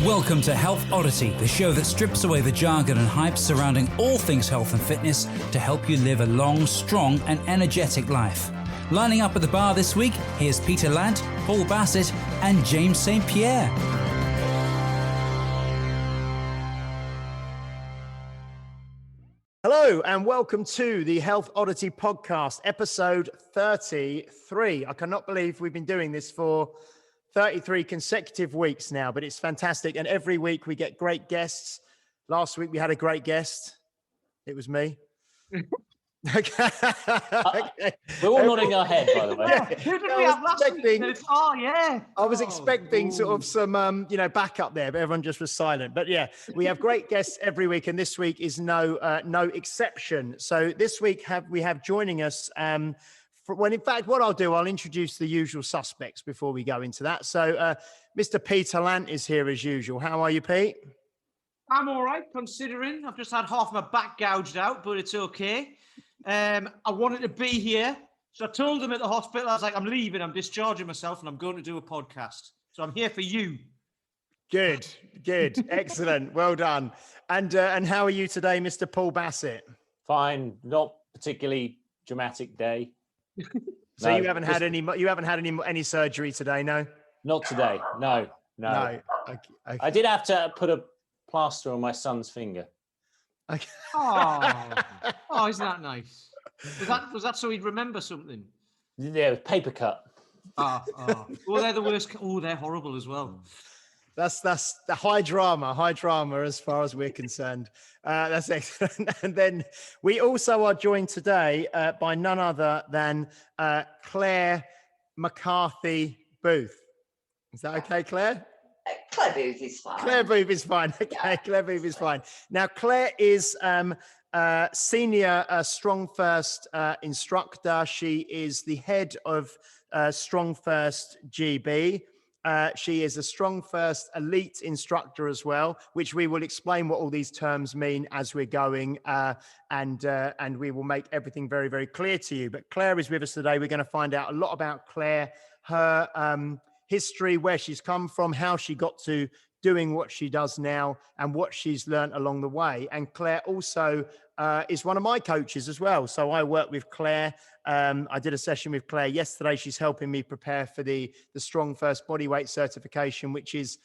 Welcome to Health Oddity, the show that strips away the jargon and hype surrounding all things health and fitness to help you live a long, strong and energetic life. Lining up at the bar this week, here's Peter Lant, Paul Bassett and James St. Pierre. Hello and welcome to the Health Oddity podcast, episode 33. I cannot believe we've been doing this for 33 consecutive weeks now, but it's fantastic. And every week we get great guests. Last week we had a great guest. It was me. Okay. We're all nodding our head, by the way. Yeah. Who did we have last week? Oh, yeah. I was expecting sort of some, backup there, but everyone just was silent. But yeah, we have great guests every week, and this week is no exception. So this week we have joining us. In fact, what I'll do, I'll introduce the usual suspects before we go into that. So Mr. Peter Lant is here as usual. How are you, Pete? I'm all right, considering I've just had half my back gouged out, but it's okay. I wanted to be here. So I told them at the hospital, I was like, I'm leaving, I'm discharging myself, and I'm going to do a podcast. So I'm here for you. Good. Excellent. Well done. And how are you today, Mr. Paul Bassett? Fine. Not particularly dramatic day. So no, you haven't had any surgery today, no? Not today. No. Okay. I did have to put a plaster on my son's finger. Okay. Oh, isn't that nice? Was that so he'd remember something? Yeah, with paper cut. Oh. Well, they're the worst. Oh, they're horrible as well. That's the high drama as far as we're concerned. That's excellent. And then we also are joined today by none other than Claire McCarthy Booth. Is that okay, Claire? Claire Booth is fine. Claire Booth is fine. Okay, yeah. Claire Booth is fine. Now, Claire is senior Strongfirst instructor. She is the head of Strongfirst GB. She is a Strongfirst elite instructor as well, which we will explain what all these terms mean as we're going, and we will make everything very, very clear to you. But Claire is with us today. We're going to find out a lot about Claire, her history, where she's come from, how she got to doing what she does now, and what she's learned along the way. And Claire also is one of my coaches as well. So I work with Claire. I did a session with Claire yesterday. She's helping me prepare for the Strongfirst bodyweight certification, which is,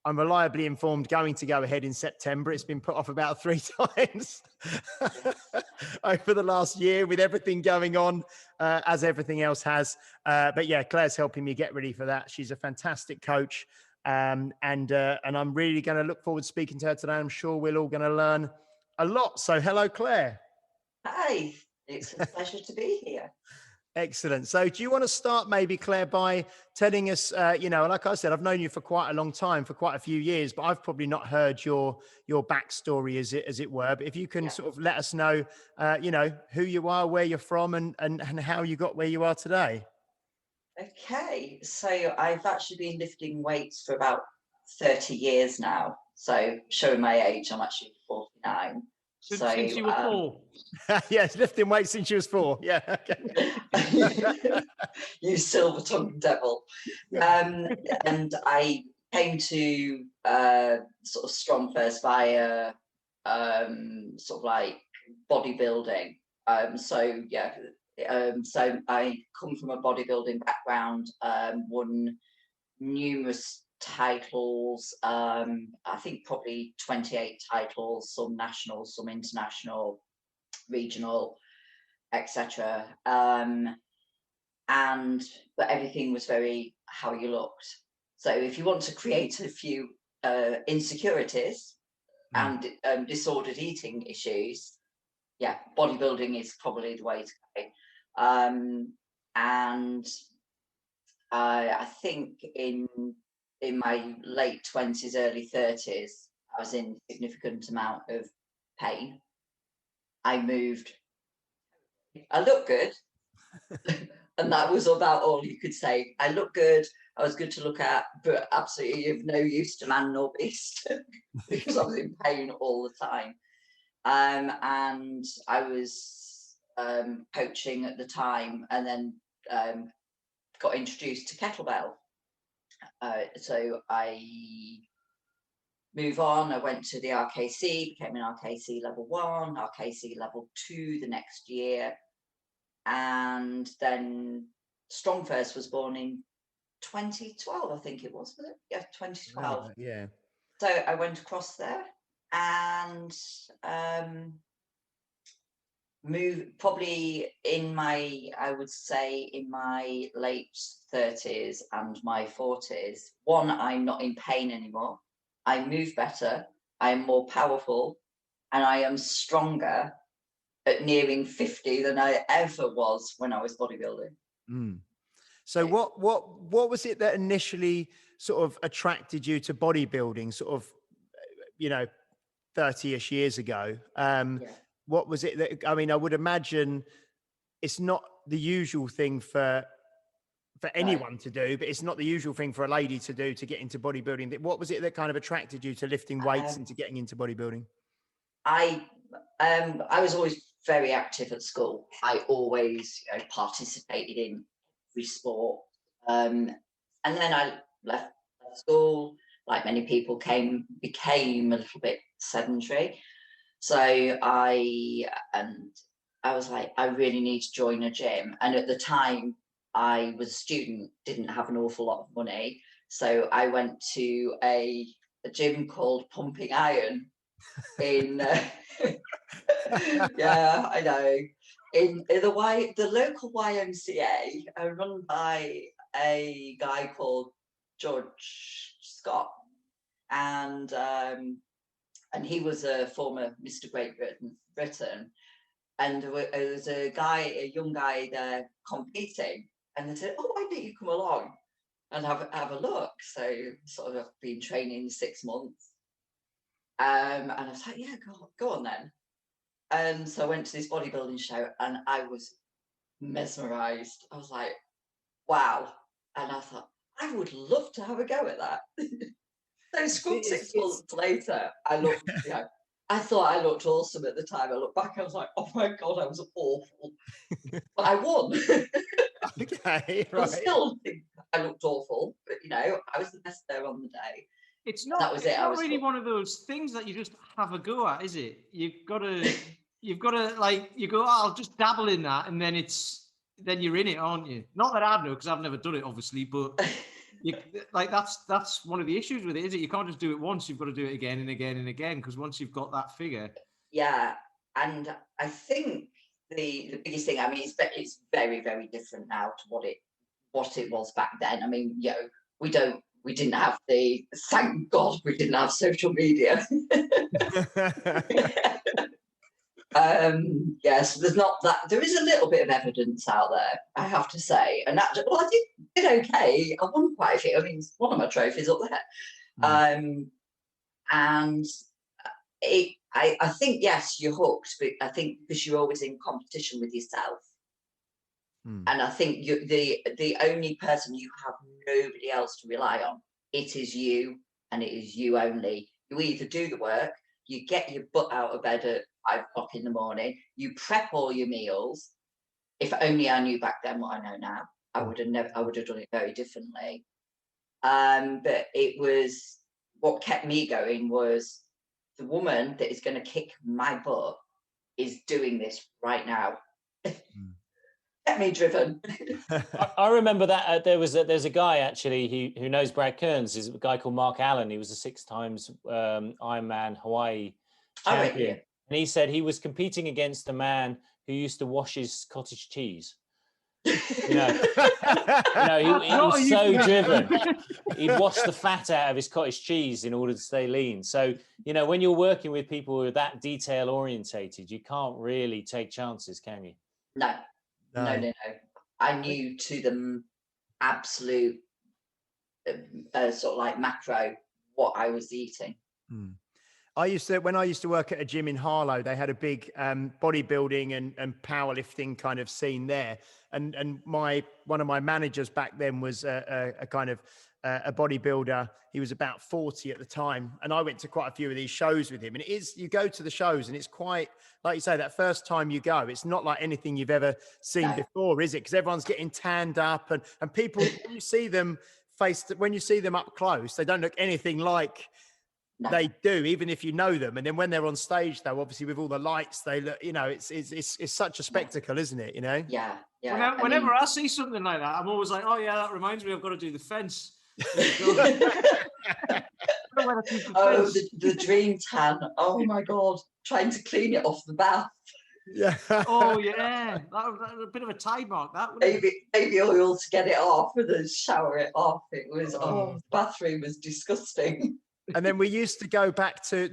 I'm reliably informed, going to go ahead in September. It's been put off about 3 times over the last year with everything going on, as everything else has. But yeah, Claire's helping me get ready for that. She's a fantastic coach. And I'm really going to look forward to speaking to her today. I'm sure we're all going to learn a lot. So hello, Claire. Hi, it's a pleasure to be here. Excellent. So do you want to start maybe, Claire, by telling us, like I said, I've known you for quite a long time, for quite a few years, but I've probably not heard your backstory as it were. But if you can sort of let us know, who you are, where you're from, and how you got where you are today. Okay, so I've actually been lifting weights for about 30 years now. So showing my age, I'm actually 49. Since you were 4. Yes, lifting weights since you was 4. Yeah. Okay. You silver-tongued devil. And I came to sort of Strongfirst via sort of like bodybuilding. So I come from a bodybuilding background, won numerous titles, I think probably 28 titles, some national, some international, regional, etc. But everything was very how you looked. So if you want to create a few insecurities and disordered eating issues, yeah, bodybuilding is probably the way to go. And I think in my late 20s, early 30s, I was in a significant amount of pain. I moved. I look good. And that was about all you could say. I look good. I was good to look at, but absolutely of no use to man nor beast because I was in pain all the time. And I was coaching at the time, and then got introduced to kettlebell. So I move on. I went to the RKC, became an RKC level 1, RKC level 2 the next year. And then Strongfirst was born in 2012, I think it was it? Yeah, 2012. Yeah. So I went across there and moved probably I would say in my late 30s and my 40s. One, I'm not in pain anymore. I move better. I am more powerful, and I am stronger at nearing 50 than I ever was when I was bodybuilding. Mm. So what was it that initially sort of attracted you to bodybuilding, sort of, 30-ish years ago? What was it that, I mean, I would imagine it's not the usual thing for anyone to do, but it's not the usual thing for a lady to do to get into bodybuilding. What was it that kind of attracted you to lifting weights and to getting into bodybuilding? I was always very active at school. I always participated in every sport. And then I left school, like many people, became a little bit sedentary. So I was like, I really need to join a gym. And at the time, I was a student, didn't have an awful lot of money. So I went to a gym called Pumping Iron in, yeah, I know, in the local YMCA, run by a guy called George Scott. And he was a former Mr. Great Britain. And there was a young guy there competing, and they said, "Oh, why don't you come along and have a look?" So sort of been training 6 months, and I was like, "Yeah, go on then." And so I went to this bodybuilding show, and I was mesmerised. I was like, "Wow!" And I thought, I would love to have a go at that. So scrub 6 months later, I looked, I thought I looked awesome at the time. I look back, I was like, oh my God, I was awful. But I won. Okay, right. I still think I looked awful, but I was the best there on the day. It's not, that was it's it. not really one of those things that you just have a go at, is it? You've got to like, you go, oh, I'll just dabble in that. And then you're in it, aren't you? Not that I know, because I've never done it, obviously, but that's one of the issues with it, is it? You can't just do it once. You've got to do it again and again and again, because once you've got that figure. Yeah. And I think the biggest thing, I mean, it's very, very different now to what it was back then. I mean, we didn't have thank God we didn't have social media. Yes, there's not that. There is a little bit of evidence out there, I have to say, and I did okay. I won quite a few. I mean, one of my trophies up there, and I think yes, you're hooked, but I think because you're always in competition with yourself, and I think the only person you have nobody else to rely on. It is you, and it is you only. You either do the work, you get your butt out of bed at 5 o'clock in the morning, you prep all your meals. If only I knew back then what I know now, I would have done it very differently. But it was, what kept me going was the woman that is going to kick my butt is doing this right now. Get me driven. I remember that there's a guy actually who knows Brad Kearns. He's a guy called Mark Allen. He was a 6 times Ironman Hawaii champion. Yeah. And he said he was competing against a man who used to wash his cottage cheese. He was so driven. He'd wash the fat out of his cottage cheese in order to stay lean. So, when you're working with people who are that detail orientated, you can't really take chances, can you? No. I knew to the absolute sort of like macro what I was eating. When I used to work at a gym in Harlow, they had a big bodybuilding and powerlifting kind of scene there. And one of my managers back then was a kind of a bodybuilder. He was about 40 at the time. And I went to quite a few of these shows with him. And you go to the shows and it's quite, like you say, that first time you go, it's not like anything you've ever seen before, is it? Because everyone's getting tanned up and people, when you see them up close, they don't look anything like No. They do, even if you know them. And then when they're on stage, though, obviously with all the lights, they look, it's such a spectacle, isn't it? Yeah, yeah. Whenever I see something like that, I'm always like, oh yeah, that reminds me, I've got to do the fence. Oh, the dream tan. Oh my God, trying to clean it off the bath. Yeah. Oh yeah, that was a bit of a tie mark. That baby oil to get it off, and then shower it off. It was the bathroom was disgusting. And then we used to go back to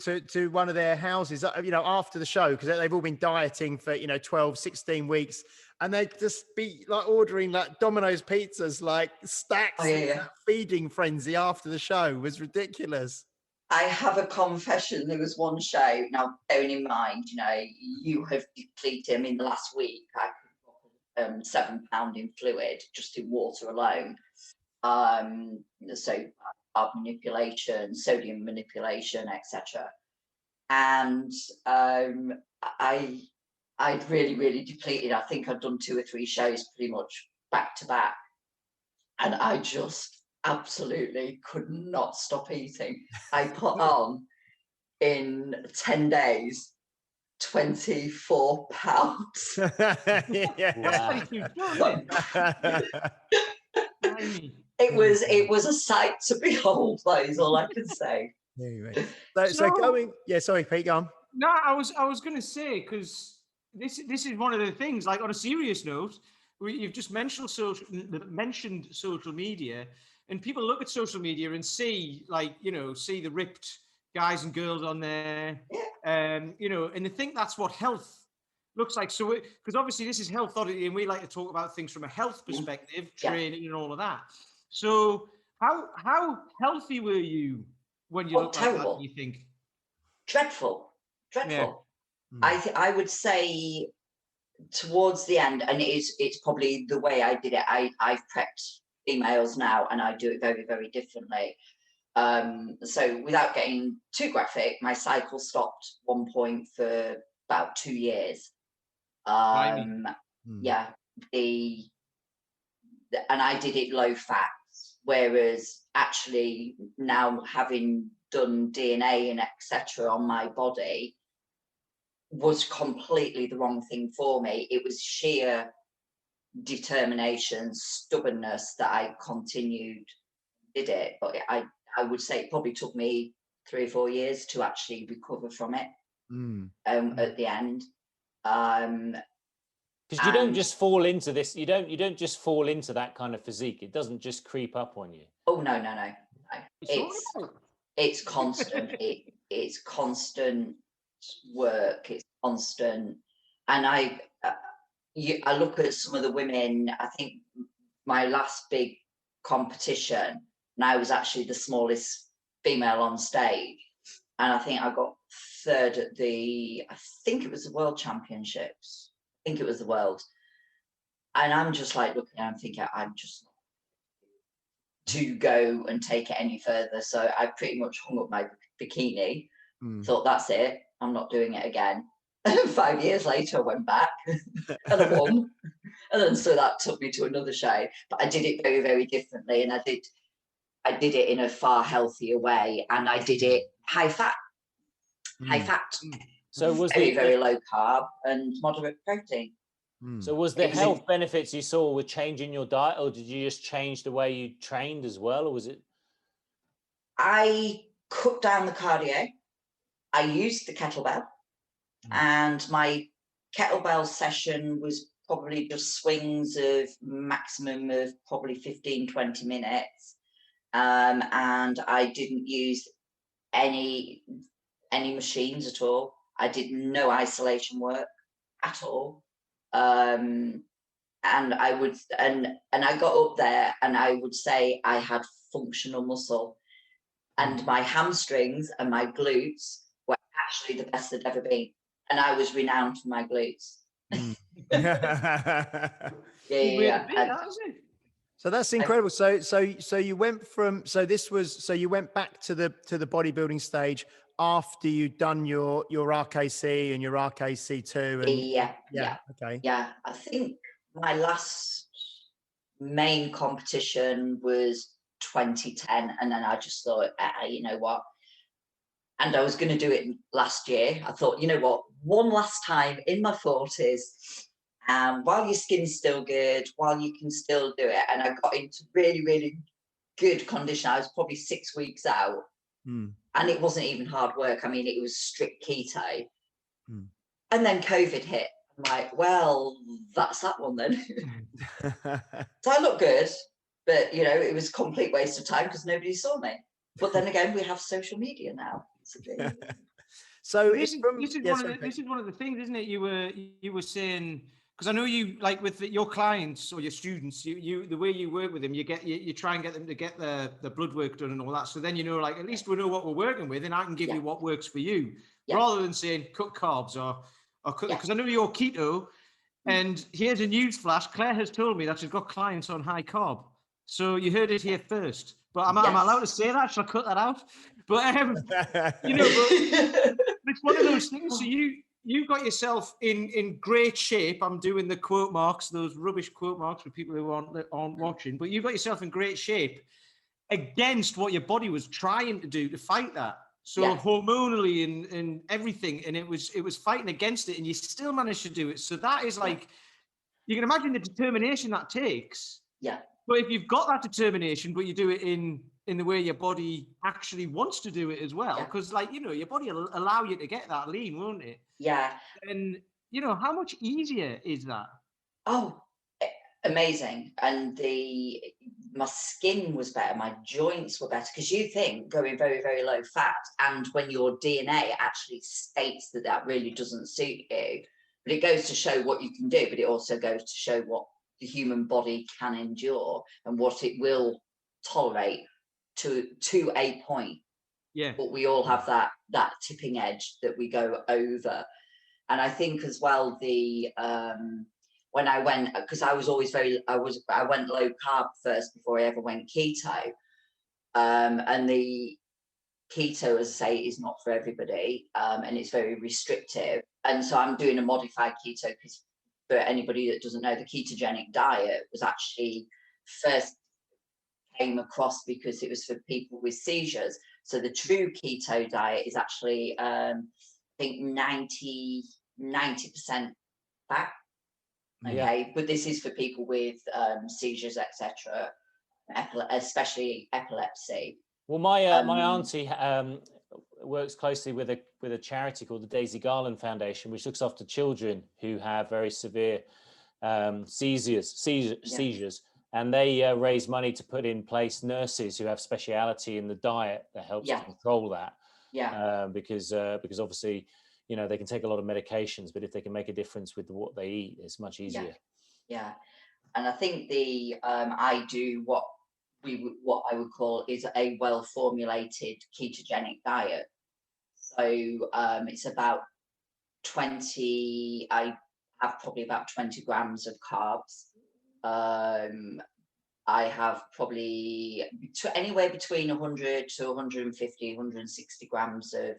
one of their houses, after the show, because they've all been dieting for 12, 16 weeks, and they'd just be like ordering like Domino's pizzas, like stacks. Feeding frenzy after the show was ridiculous. I have a confession. There was one show. Now, bearing in mind, you have depleted. I mean, the last week I could 7 pound in fluid just in water alone. So carb manipulation, sodium manipulation, etc. And I'd really, really depleted. I think I'd done 2 or 3 shows pretty much back to back, and I just absolutely could not stop eating. I put on in 10 days 24 pounds. Yeah. It was a sight to behold. That is all I can say. Sorry, Pete, go on. No, I was going to say, because this is one of the things. Like, on a serious note, you've just mentioned social media, and people look at social media and see the ripped guys and girls on there, and they think that's what health looks like. So, because obviously this is Health Oddity, and we like to talk about things from a health perspective, training and all of that. So, how healthy were you when you looked like that, do you think? Dreadful. Yeah. I would say towards the end, and it's probably the way I did it. I've prepped females now, and I do it very, very differently. So without getting too graphic, my cycle stopped one point for about 2 years. And I did it low fat, whereas actually now, having done DNA and etc. on my body, was completely the wrong thing for me. It was sheer determination, stubbornness that I continued, did it. But I would say it probably took me 3 or 4 years to actually recover from it. At the end. Because you don't just fall into this. You don't just fall into that kind of physique. It doesn't just creep up on you. Oh no. It's constant. It's constant work. It's constant. And I look at some of the women. I think my last big competition, and I was actually the smallest female on stage, and I think I got 3rd at I think it was the World Championships. I think it was the World. And I'm just like looking at it, I'm thinking, I'm just not to go and take it any further. So I pretty much hung up my bikini, thought, that's it, I'm not doing it again. 5 years later, I went back and I won. And then so that took me to another show. But I did it very, very differently. And I did it in a far healthier way. And I did it high fat. So was very, very low carb and moderate protein. So was the health benefits you saw with changing your diet, or did you just change the way you trained as well, or was it? I cut down the cardio. I used the kettlebell, and my kettlebell session was probably just swings of maximum of probably 15, 20 minutes. And I didn't use any machines at all. I did no isolation work at all. And I would, and I got up there, and I would say I had functional muscle, and my hamstrings and my glutes were actually the best they'd ever been. And I was renowned for my glutes. So that's incredible. So you went from, you went back to the bodybuilding stage after you'd done your RKC and your RKC2. And okay. Yeah, I think my last main competition was 2010, and then I just thought, you know what, and I was going to do it last year. I thought, you know what, one last time in my 40s, while your skin's still good, while you can still do it. And I got into really, really good condition. I was probably 6 weeks out, and it wasn't even hard work. I mean, it was strict keto. And then COVID hit. I'm like, well, that's that one then. So I look good, but you know, it was a complete waste of time because nobody saw me. But then again, we have social media now. So this is one of the things, isn't it? You were saying, because I know you, like with your clients or your students, you the way you work with them, you try and get them to get the blood work done and all that. So then, you know, like, at least we know what we're working with, and I can give you what works for you, rather than saying cut carbs or cut, because I know you're keto. And here's a news flash: Claire has told me that she's got clients on high carb. So you heard it here first. But am I allowed to say that? Shall I cut that out? But you know, but it's one of those things. So you got yourself in great shape. I'm doing the quote marks, those rubbish quote marks for people who aren't watching. But you got yourself in great shape against what your body was trying to do to fight that. So hormonally and everything, and it was fighting against it, and you still managed to do it. So that is like, you can imagine the determination that takes. Yeah. But if you've got that determination, but you do it in the way your body actually wants to do it as well, because like, you know, your body will allow you to get that lean, won't it? Yeah. And you know, how much easier is that? Oh, amazing. And my skin was better, my joints were better, because you think going very, very low fat, and when your DNA actually states that really doesn't suit you, but it goes to show what you can do, but it also goes to show what the human body can endure and what it will tolerate to a point. Yeah. But we all have that tipping edge that we go over. And I think as well, when I went, because I was always I went low carb first before I ever went keto. And the keto, as I say, is not for everybody, and it's very restrictive. And so I'm doing a modified keto, because for anybody that doesn't know, the ketogenic diet was actually first came across because it was for people with seizures. So the true keto diet is actually, I think 90% fat. Okay, but this is for people with seizures, etc., especially epilepsy. Well, my auntie works closely with a charity called the Daisy Garland Foundation, which looks after children who have very severe seizures, and they raise money to put in place nurses who have speciality in the diet that helps to control that. Because obviously, you know, they can take a lot of medications, but if they can make a difference with what they eat, it's much easier. Yeah. And I think I do what I would call is a well-formulated ketogenic diet. So it's about 20, I have probably about 20 grams of carbs. I have probably anywhere between 100 to 150, 160 grams of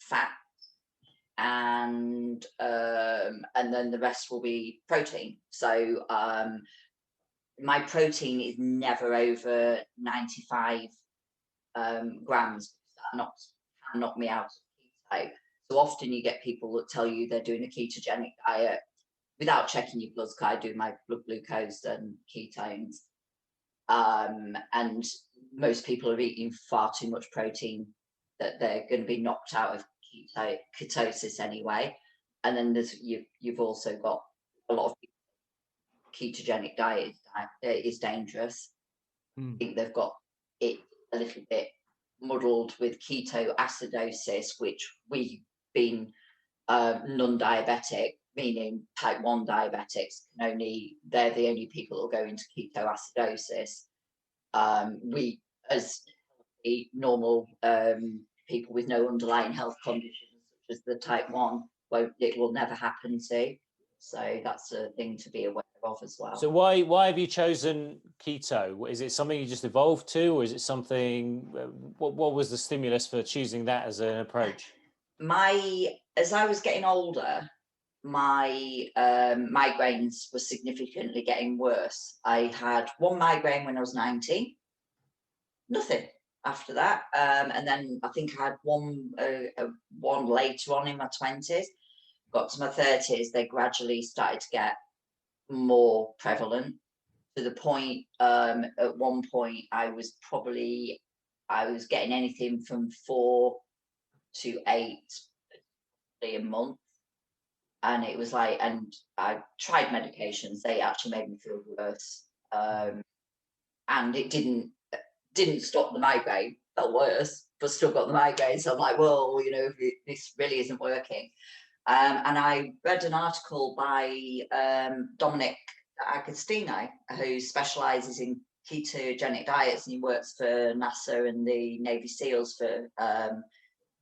fat, and then the rest will be protein. So my protein is never over 95 grams. That can knock me out of keto. So often you get people that tell you they're doing a ketogenic diet without checking your blood, because I do my blood glucose and ketones. And most people are eating far too much protein, that they're going to be knocked out of ketosis anyway. And then you've also got a lot of ketogenic diet is dangerous. I think they've got it a little bit muddled with ketoacidosis, which we've been non-diabetic, meaning type 1 diabetics they're the only people who go into ketoacidosis. We, as normal people with no underlying health conditions, such as the type 1, it will never happen to. So that's a thing to be aware of as well. So why have you chosen keto? Is it something you just evolved to, or is it something? What was the stimulus for choosing that as an approach? As I was getting older, my migraines were significantly getting worse. I had one migraine when I was 19. Nothing. after that. And then I think I had one later on in my 20s. Got to my 30s, they gradually started to get more prevalent, to the point, at one point I was getting anything from 4 to 8 a month. And it was like, and I tried medications, they actually made me feel worse. And it didn't stop the migraine, felt worse, but still got the migraine. So I'm like, well, you know, this really isn't working. And I read an article by Dominic Agostino, who specializes in ketogenic diets, and he works for NASA and the Navy SEALs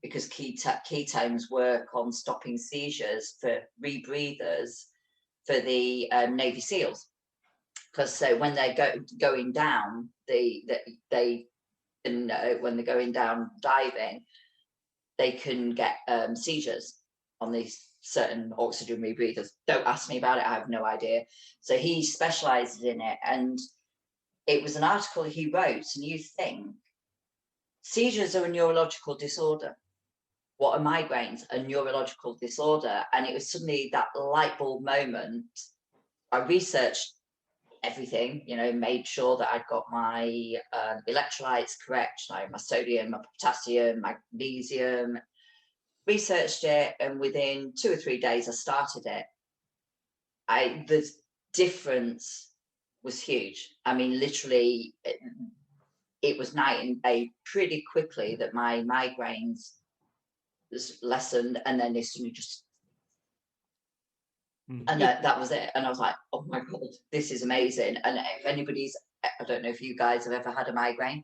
because ketones work on stopping seizures for rebreathers for the Navy SEALs. Because so when they're going down, they can, when they're going down diving, they can get seizures on these certain oxygen rebreathers. Don't ask me about it, I have no idea. So he specializes in it, and it was an article he wrote, and you think seizures are a neurological disorder. What are migraines? A neurological disorder. And it was suddenly that light bulb moment. I researched everything, you know, made sure that I'd got my electrolytes correct, like my sodium, my potassium, magnesium, researched it, and within 2 or 3 days I started it. The difference was huge. I mean, literally, it was night and day pretty quickly that my migraines was lessened, and then they suddenly just and that was it. And I was like, oh my God, this is amazing. And if anybody's, I don't know if you guys have ever had a migraine.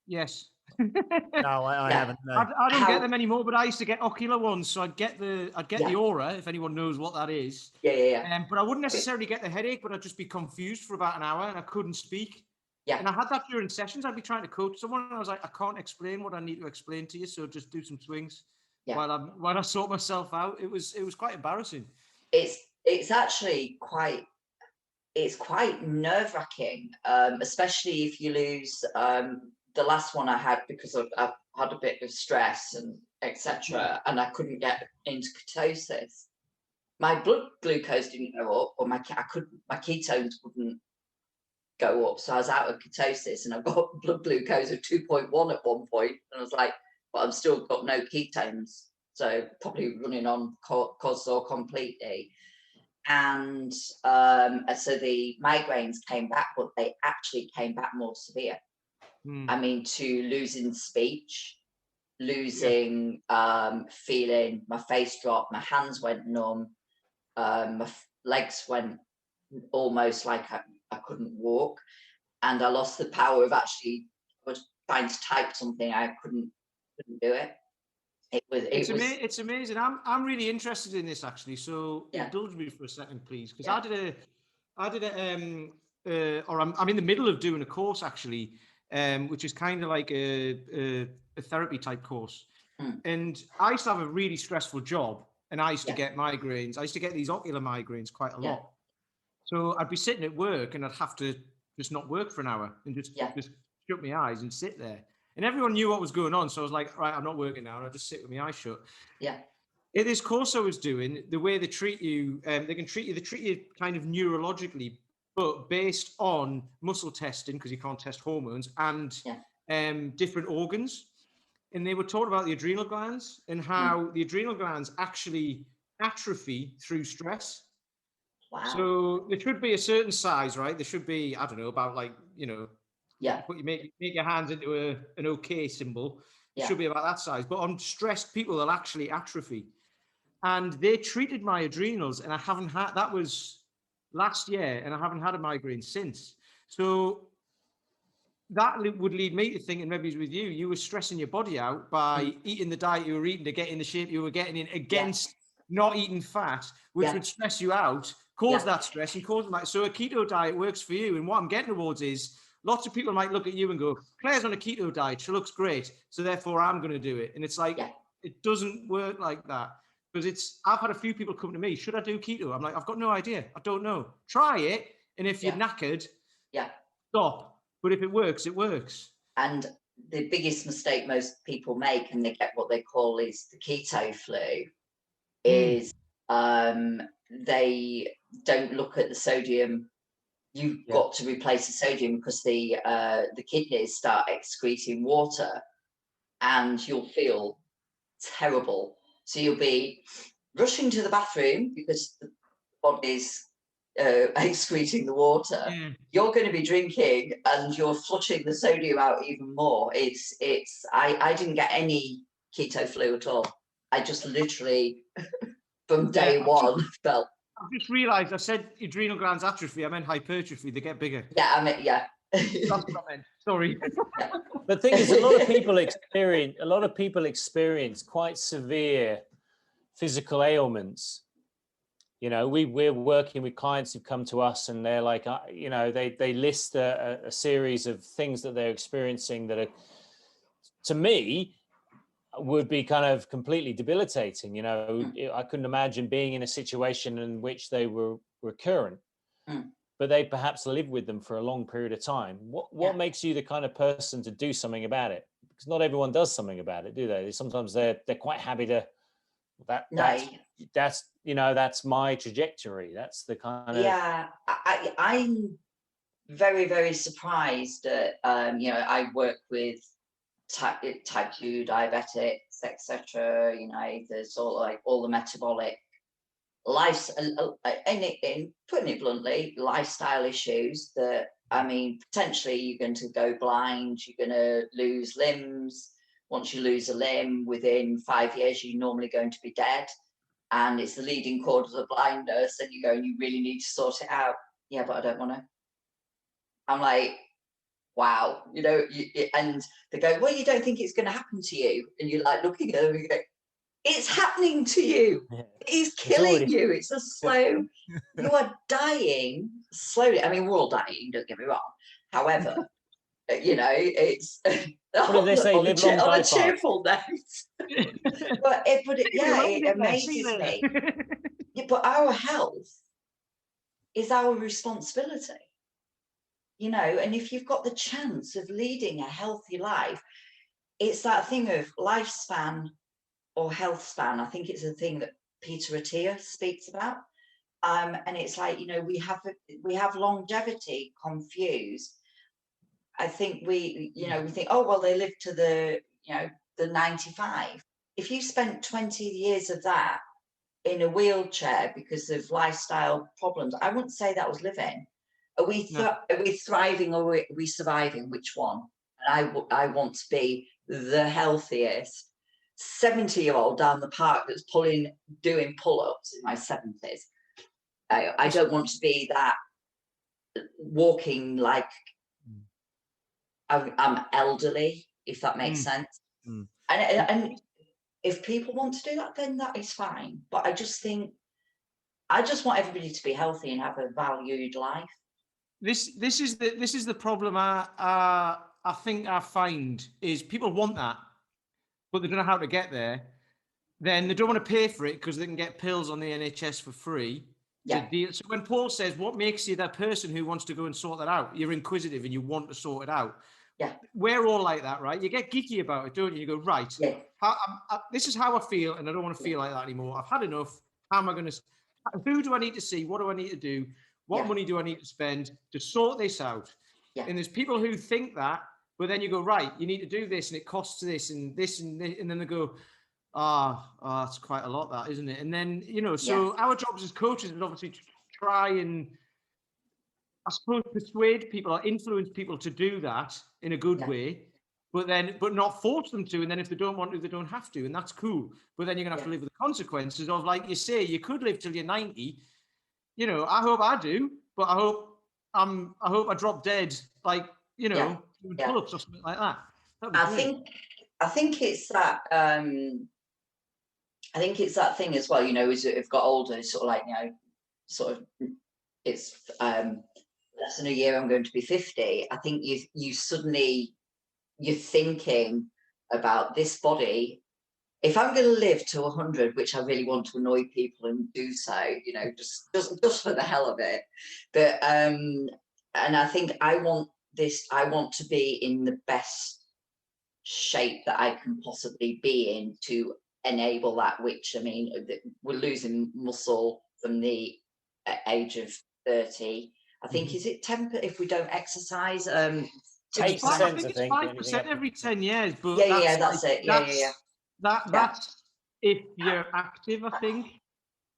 Yes. No, I haven't. No. I don't get them anymore, but I used to get ocular ones, so I'd get the aura, if anyone knows what that is. Yeah. But I wouldn't necessarily get the headache, but I'd just be confused for about an hour and I couldn't speak. Yeah. And I had that during sessions. I'd be trying to coach someone, and I was like, I can't explain what I need to explain to you, so just do some swings while I sort myself out. It was quite embarrassing. It's actually quite nerve-wracking, especially if you lose. The last one I had, because I've had a bit of stress and etc., and I couldn't get into ketosis. My blood glucose didn't go up, or my ketones wouldn't go up, so I was out of ketosis, and I've got blood glucose of 2.1 at one point, and I was like, but I've still got no ketones, so probably running on or completely. And so the migraines came back, but they actually came back more severe. I mean, to losing speech, losing feeling, my face dropped, my hands went numb, my legs went almost like I couldn't walk, and I lost the power of actually, I was trying to type something, I couldn't do it. It's amazing. I'm really interested in this, actually. So indulge me for a second, please, because I'm in the middle of doing a course, actually, which is kind of like a therapy type course. And I used to have a really stressful job, and I used to get migraines. I used to get these ocular migraines quite a lot. So I'd be sitting at work, and I'd have to just not work for an hour and just shut my eyes and sit there. And everyone knew what was going on. So I was like, right, I'm not working now. And I just sit with my eyes shut. Yeah. In this course I was doing, the way they treat you, they treat you kind of neurologically, but based on muscle testing, because you can't test hormones, and different organs. And they were taught about the adrenal glands and how the adrenal glands actually atrophy through stress. Wow. So there should be a certain size, right? There should be, I don't know, about like, you know, make your hands into an OK symbol. It should be about that size. But on stressed people, they'll actually atrophy. And they treated my adrenals, and I haven't had, that was last year, and I haven't had a migraine since. So that would lead me to think, and maybe it's with you, you were stressing your body out by eating the diet you were eating to get in the shape you were getting in, against not eating fat, which would stress you out, cause that stress, and cause that. So a keto diet works for you. And what I'm getting towards is, lots of people might look at you and go, Claire's on a keto diet, she looks great, so therefore I'm going to do it. And it's like, it doesn't work like that. Because I've had a few people come to me, should I do keto? I'm like, I've got no idea. I don't know. Try it. And if you're knackered, stop. But if it works, it works. And the biggest mistake most people make, and they get what they call is the keto flu, is they don't look at the sodium. You've got to replace the sodium because the kidneys start excreting water, and you'll feel terrible. So you'll be rushing to the bathroom because the body's excreting the water. You're going to be drinking and you're flushing the sodium out even more. I didn't get any keto flu at all. I just literally from day one felt. I've just realised I said adrenal glands atrophy. I meant hypertrophy. They get bigger. Yeah, I mean, yeah. That's what I meant. Sorry. The thing is, a lot of people experience quite severe physical ailments. You know, we're working with clients who've come to us, and they're like, you know, they list a series of things that they're experiencing that are, to me, would be kind of completely debilitating. You know, I couldn't imagine being in a situation in which they were recurrent, but they perhaps live with them for a long period of time. What makes you the kind of person to do something about it? Because not everyone does something about it, do they? Sometimes they're quite happy to that's you know, that's my trajectory. That's the kind of I'm very, very surprised that you know, I work with type 2 diabetics, etc. You know, there's all like all the metabolic life, and putting it bluntly, lifestyle issues that, I mean, potentially you're going to go blind, you're going to lose limbs. Once you lose a limb, within 5 years, you're normally going to be dead. And it's the leading cause of blindness. And you go, you really need to sort it out. Yeah, but I don't want to. I'm like, wow, you know, and they go, well, you don't think it's going to happen to you? And you're like looking at them and you go, it's happening to you. It is killing you. It's a slow, you are dying slowly. I mean, we're all dying, don't get me wrong. However, you know, it's what do they say? Live long, on die a cheerful note. but it amazes me. Yeah, but our health is our responsibility. You know, and if you've got the chance of leading a healthy life, it's that thing of lifespan or health span. I think it's a thing that Peter Attia speaks about. And it's like, you know, we have longevity confused. I think we think, oh, well, they live to the 95. If you spent 20 years of that in a wheelchair because of lifestyle problems, I wouldn't say that was living. Are we thriving or are we surviving? Which one? And I want to be the healthiest 70-year-old down the park that's doing pull-ups in my 70s. I don't want to be that walking like I'm elderly, if that makes sense. And if people want to do that, then that is fine. But I just want everybody to be healthy and have a valued life. This is the problem I think I find is people want that, but they don't know how to get there. Then they don't want to pay for it because they can get pills on the NHS for free. Yeah. So when Paul says, what makes you that person who wants to go and sort that out? You're inquisitive and you want to sort it out. Yeah. We're all like that, right? You get geeky about it, don't you? You go, right, this is how I feel and I don't want to feel like that anymore. I've had enough. How am I going to, who do I need to see? What do I need to do? What money do I need to spend to sort this out? Yeah. And there's people who think that, but then you go, right, you need to do this and it costs this and this and this. And then they go, that's quite a lot, that, isn't it? And then, you know, so our jobs as coaches is obviously to try and, I suppose, persuade people or influence people to do that in a good way, but not force them to. And then if they don't want to, they don't have to. And that's cool. But then you're going to have to live with the consequences of, like you say, you could live till you're 90. You know, I hope I do, but I hope I drop dead, like, you know, doing pull-ups or something like that. I think it's that. I think it's that thing as well. You know, as I've got older, sort of like, you know, sort of, it's less than a year. I'm going to be 50. I think you suddenly you're thinking about this body. If I'm going to live to 100, which I really want to annoy people and do so, you know, just for the hell of it. But and I think I want to be in the best shape that I can possibly be in to enable that, which, I mean, we're losing muscle from the age of 30. I think, is it 10 if we don't exercise? 8%, I think it's 5% every 10 years. But that's it. That's if you're active, I think.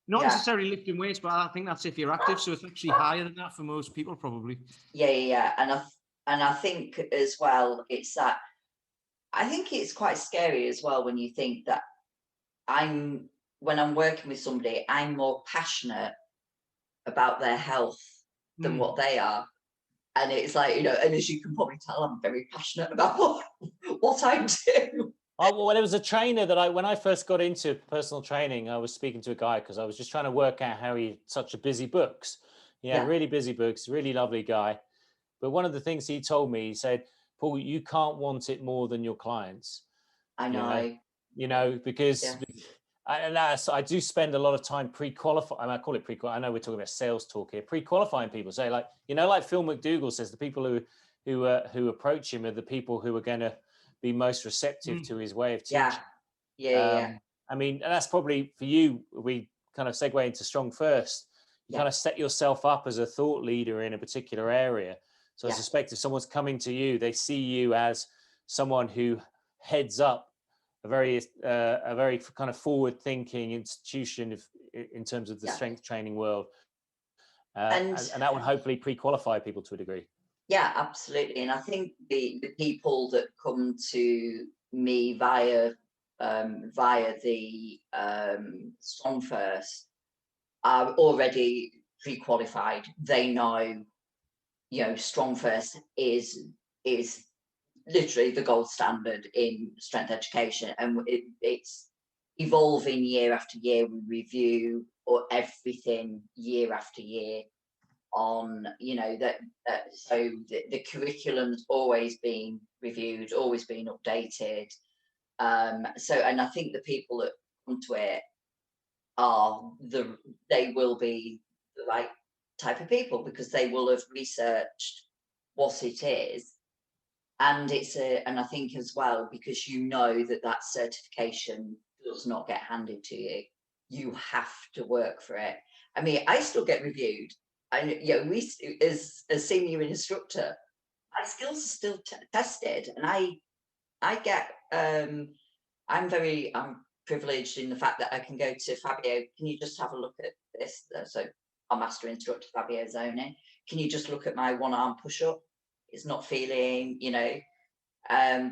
Not necessarily lifting weights, but I think that's if you're active. So it's actually higher than that for most people, probably. And I think as well, it's that I think it's quite scary as well when you think that when I'm working with somebody, I'm more passionate about their health than what they are. And it's like, you know, and as you can probably tell, I'm very passionate about what I do. Oh, well, there was a trainer that when I first got into personal training, I was speaking to a guy because I was just trying to work out how he such a busy books. Yeah, really busy books, really lovely guy. But one of the things he told me, he said, Paul, you can't want it more than your clients. I know. You know, because I do spend a lot of time pre-qualifying. I call it pre-qualifying. I know we're talking about sales talk here. Pre-qualifying people. Say, like, you know, like Phil McDougall says, the people who approach him are the people who are going to be most receptive to his way of teaching. I mean, and that's probably for you. We kind of segue into Strongfirst. You kind of set yourself up as a thought leader in a particular area. So I suspect if someone's coming to you, they see you as someone who heads up a very kind of forward-thinking institution in terms of the strength training world, and that would hopefully pre-qualify people to a degree. Yeah, absolutely. And I think the people that come to me via the Strongfirst are already pre-qualified. They know, you know, Strongfirst is literally the gold standard in strength education, and it's evolving year after year. We review everything year after year on, you know, so the curriculum's always being reviewed, always being updated. So, and I think the people that come to it they will be the right type of people, because they will have researched what it is. And and I think as well, because you know that certification does not get handed to you. You have to work for it. I mean, I still get reviewed. We as a senior instructor, my skills are still tested, and I get I'm privileged in the fact that I can go to Fabio. Can you just have a look at this? So our master instructor, Fabio Zoni. Can you just look at my one arm push up? It's not feeling, you know,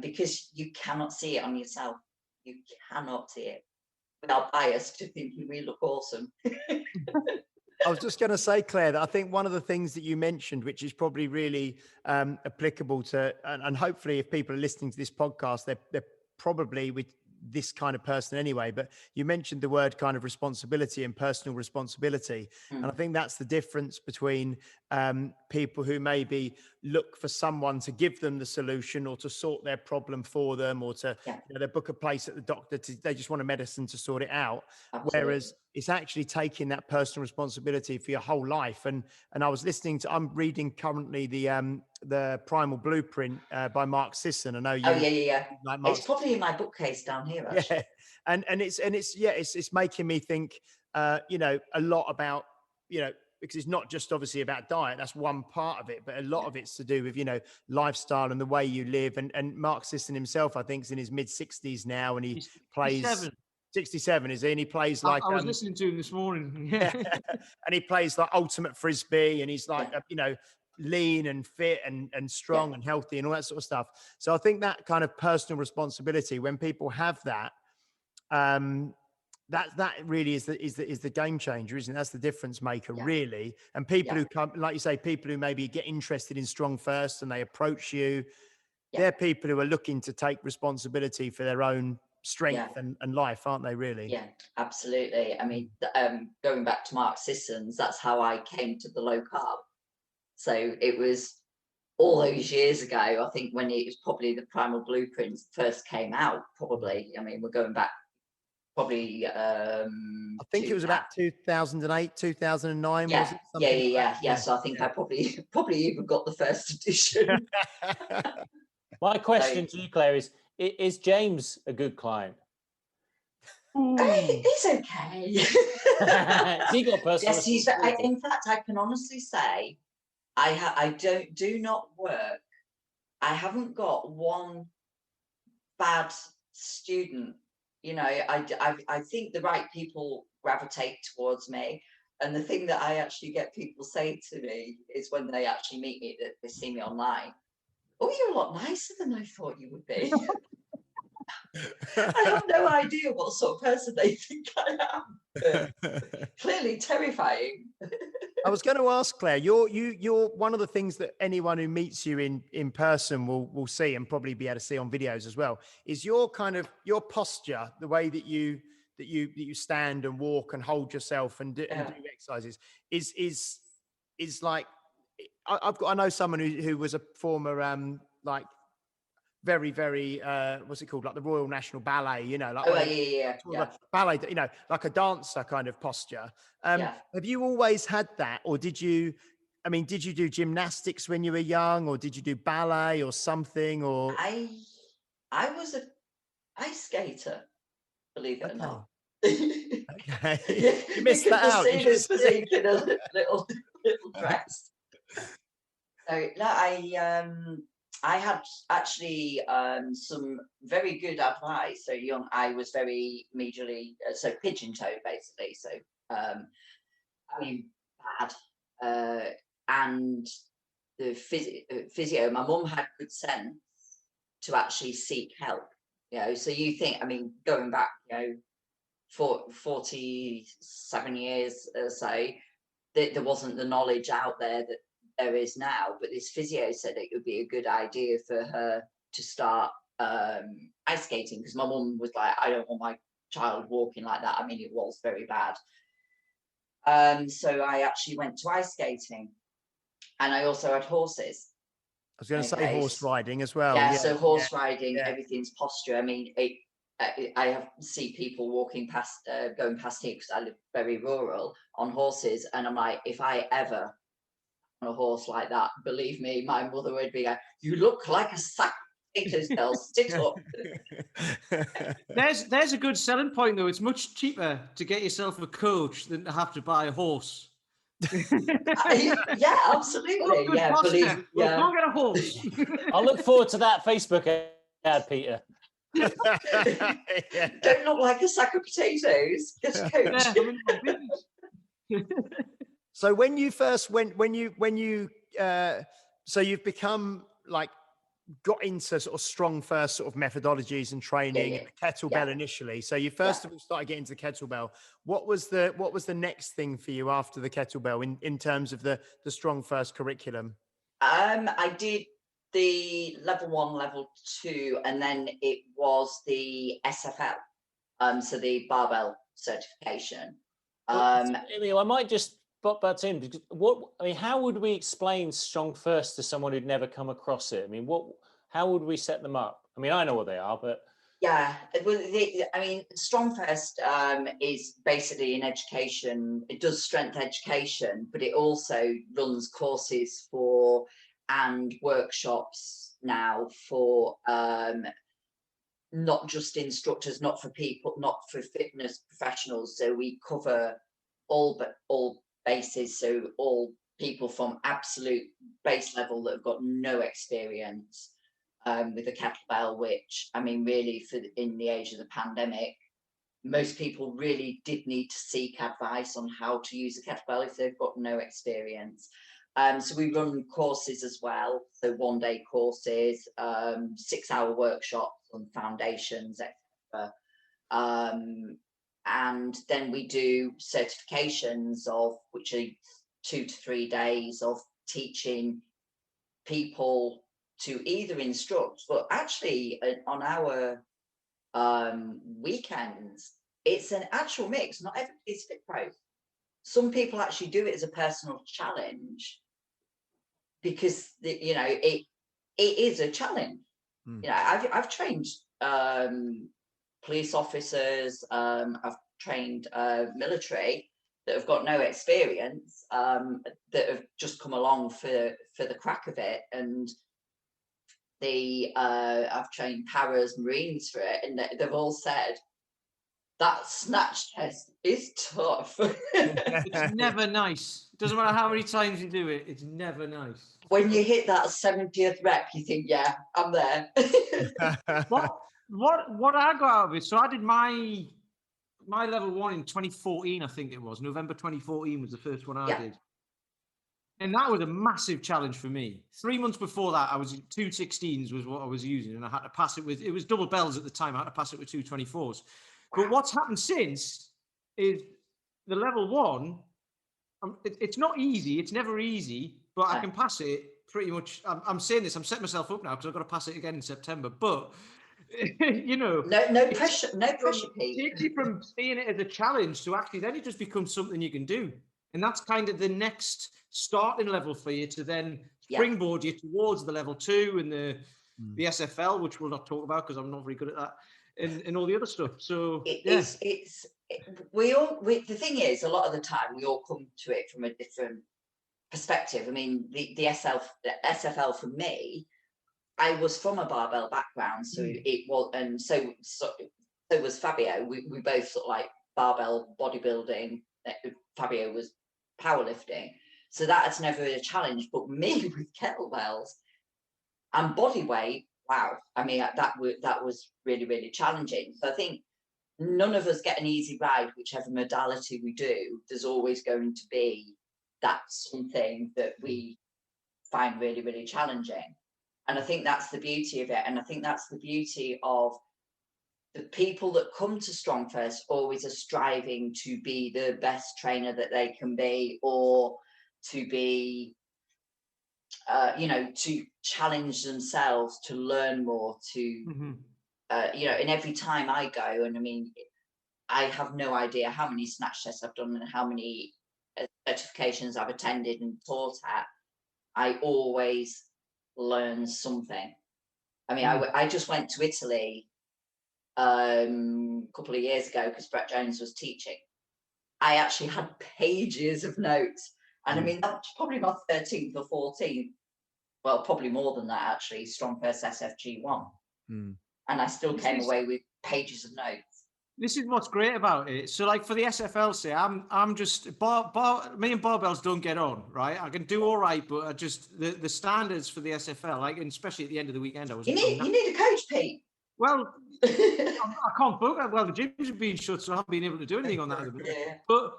because you cannot see it on yourself. You cannot see it without bias to thinking we look awesome. I was just going to say, Claire, that I think one of the things that you mentioned, which is probably really applicable to, and hopefully if people are listening to this podcast, they're probably with this kind of person anyway, but you mentioned the word kind of responsibility and personal responsibility. And I think that's the difference between people who maybe look for someone to give them the solution or to sort their problem for them, or to you know, they book a place at the doctor, they just want a medicine to sort it out. Absolutely. Whereas it's actually taking that personal responsibility for your whole life. And I was I'm reading currently the Primal Blueprint by Mark Sisson. I know you. Oh yeah. Like Mark, it's probably in my bookcase down here, actually. Yeah, and it's making me think, you know, a lot about, you know, because it's not just obviously about diet. That's one part of it, but a lot of it's to do with, you know, lifestyle and the way you live. And Mark Sisson himself, I think, is in his mid-60s now, and he's plays 67, is he? And he plays like I was listening to him this morning. And he plays like ultimate frisbee, and he's like you know, lean and fit and strong and healthy and all that sort of stuff. So I think that kind of personal responsibility, when people have that, that really is the game changer, isn't it? That's the difference maker, really. And people who come, like you say, people who maybe get interested in Strongfirst and they approach you, they're people who are looking to take responsibility for their own strength and life, aren't they, really? Yeah, absolutely. I mean, going back to Mark Sisson's, that's how I came to the low carb. So it was all those years ago, I think, when it was probably the Primal Blueprints first came out, probably. I mean, we're going back probably I think it was about 2008, 2009. Yeah, was it? Yeah. So I think I probably even got the first edition. My question to you, Claire, Is James a good client? He's okay. Has he got personal Yes, responsibility? in fact, I can honestly say I do not work. I haven't got one bad student. You know, I think the right people gravitate towards me. And the thing that I actually get people say to me is when they actually meet me, that they see me online, oh, you're a lot nicer than I thought you would be. I have no idea what sort of person they think I am. But clearly terrifying. I was going to ask Claire, you're one of the things that anyone who meets you in person will see, and probably be able to see on videos as well, is your your posture, the way that you stand and walk and hold yourself and do exercises is like, I know someone who was a former like very what's it called, like the Royal National Ballet, you know, like ballet, you know, like a dancer kind of posture. Have you always had that, or did you do gymnastics when you were young, or did you do ballet or something? Or I was a ice skater, believe it or not. Okay. You missed that out. See this physique in a little dress. So no, I had actually some very good advice. So young, I was very majorly pigeon-toed, basically. So I mean, bad. And the physio, my mum had good sense to actually seek help. You know, so you think, I mean, going back, you know, for 47 years or so, that there wasn't the knowledge out there that there is now, but this physio said it would be a good idea for her to start ice skating, because my mum was like, I don't want my child walking like that. I mean, it was very bad. So I actually went to ice skating, and I also had horses. I was going to say horse riding as well. Yeah, so horse riding, everything's posture. I mean, I see people walking past, going past here, because I live very rural, on horses, and I'm like, if I ever on a horse like that, believe me, my mother would be like, you look like a sack of potatoes, they'll sit up. There's a good selling point, though. It's much cheaper to get yourself a coach than to have to buy a horse. Yeah, absolutely. Yeah, believe, go get a horse. I'll look forward to that Facebook ad, Peter. Don't look like a sack of potatoes. Get a coach. So when you first so you've become like, got into sort of Strongfirst sort of methodologies and training, and the kettlebell initially. So you first of all started getting into the kettlebell. What was the next thing for you after the kettlebell in terms of the Strongfirst curriculum? I did the level 1, level 2, and then it was the SFL, so the barbell certification. I might just butt in, because how would we explain Strongfirst to someone who'd never come across it? I mean, how would we set them up? I mean, I know what they are, but yeah, well, Strongfirst is basically an education. It does strength education, but it also runs courses for and workshops now for not just instructors, not for people, not for fitness professionals. So we cover all bases, so all people from absolute base level that have got no experience with the kettlebell, which, I mean, really, in the age of the pandemic, most people really did need to seek advice on how to use a kettlebell if they've got no experience. So we run courses as well, so 1-day courses, 6-hour workshops on foundations, etc. And then we do certifications, which are 2 to 3 days of teaching people to either instruct, but actually on our weekends, it's an actual mix. Not everybody's fit pro. Some people actually do it as a personal challenge, because it is a challenge. You know, I've trained police officers, I've trained military that have got no experience, that have just come along for the crack of it, and I've trained paras, Marines for it, and they've all said that snatch test is tough. It's never nice. It doesn't matter how many times you do it, it's never nice. When you hit that 70th rep, you think, yeah, I'm there. What I got out of it, so I did my level 1 in 2014, I think it was. November 2014 was the first one I did. And that was a massive challenge for me. 3 months before that, I was 216s was what I was using, and I had to pass it with, it was double bells at the time, I had to pass it with 224s. But what's happened since is the level 1, it's not easy, it's never easy, but I can pass it pretty much. I'm saying this, I'm setting myself up now because I've got to pass it again in September, but you know, no pressure, Pete. It takes you from seeing it as a challenge to actually then it just becomes something you can do. And that's kind of the next starting level for you to then springboard you towards the level 2 and the SFL, which we'll not talk about because I'm not very good at that, and all the other stuff. So the thing is, a lot of the time we all come to it from a different perspective. I mean, the SFL for me, I was from a barbell background, so it was, and so was Fabio. We both sort of like barbell bodybuilding. Fabio was powerlifting, so that's never a challenge. But me with kettlebells and body weight, wow! I mean, that was really, really challenging. So I think none of us get an easy ride, whichever modality we do. There's always going to be that something that we find really, really challenging. And I think that's the beauty of it. And I think that's the beauty of the people that come to Strongfirst always are striving to be the best trainer that they can be, or to be, to challenge themselves, to learn more, to, and every time I go, and I mean, I have no idea how many snatch tests I've done and how many certifications I've attended and taught at, I always learn something. I mean, I just went to Italy a couple of years ago because Brett Jones was teaching. I actually had pages of notes, and I mean, that's probably my 13th or 14th, well, probably more than that actually, Strongfirst SFG1, and I still came away with pages of notes. This is what's great about it. So, like for the SFL, say I'm just me and barbells don't get on, right? I can do all right, but I just the standards for the SFL, like, and especially at the end of the weekend, I was. You need a coach, Pete. Well, I can't book. Well, the gyms have been shut, so I haven't been able to do anything on that. But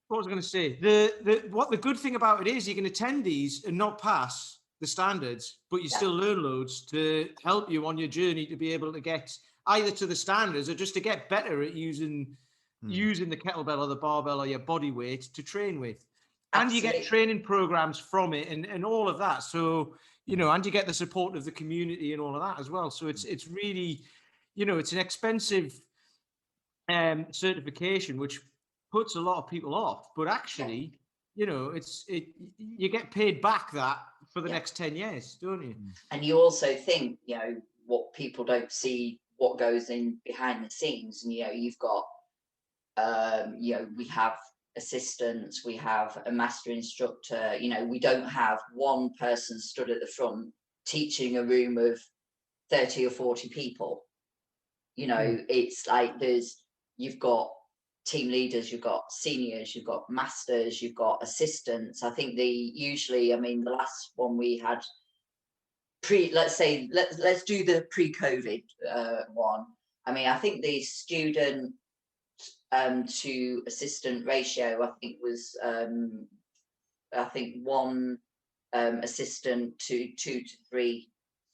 what was I going to say? The good thing about it is you can attend these and not pass the standards, but you still learn loads to help you on your journey to be able to get either to the standards or just to get better at using the kettlebell or the barbell or your body weight to train with. And you get training programs from it and all of that. So, and you get the support of the community and all of that as well. So it's really, it's an expensive certification, which puts a lot of people off, but actually, you get paid back that for the next 10 years, don't you? And you also think, what people don't see, what goes in behind the scenes. And, you've got, we have assistants, we have a master instructor, we don't have one person stood at the front teaching a room of 30 or 40 people. It's like you've got team leaders, you've got seniors, you've got masters, you've got assistants. I think the last one we had let's do the pre-COVID one. I mean, I think the student to assistant ratio, I think was one assistant to 2 to 3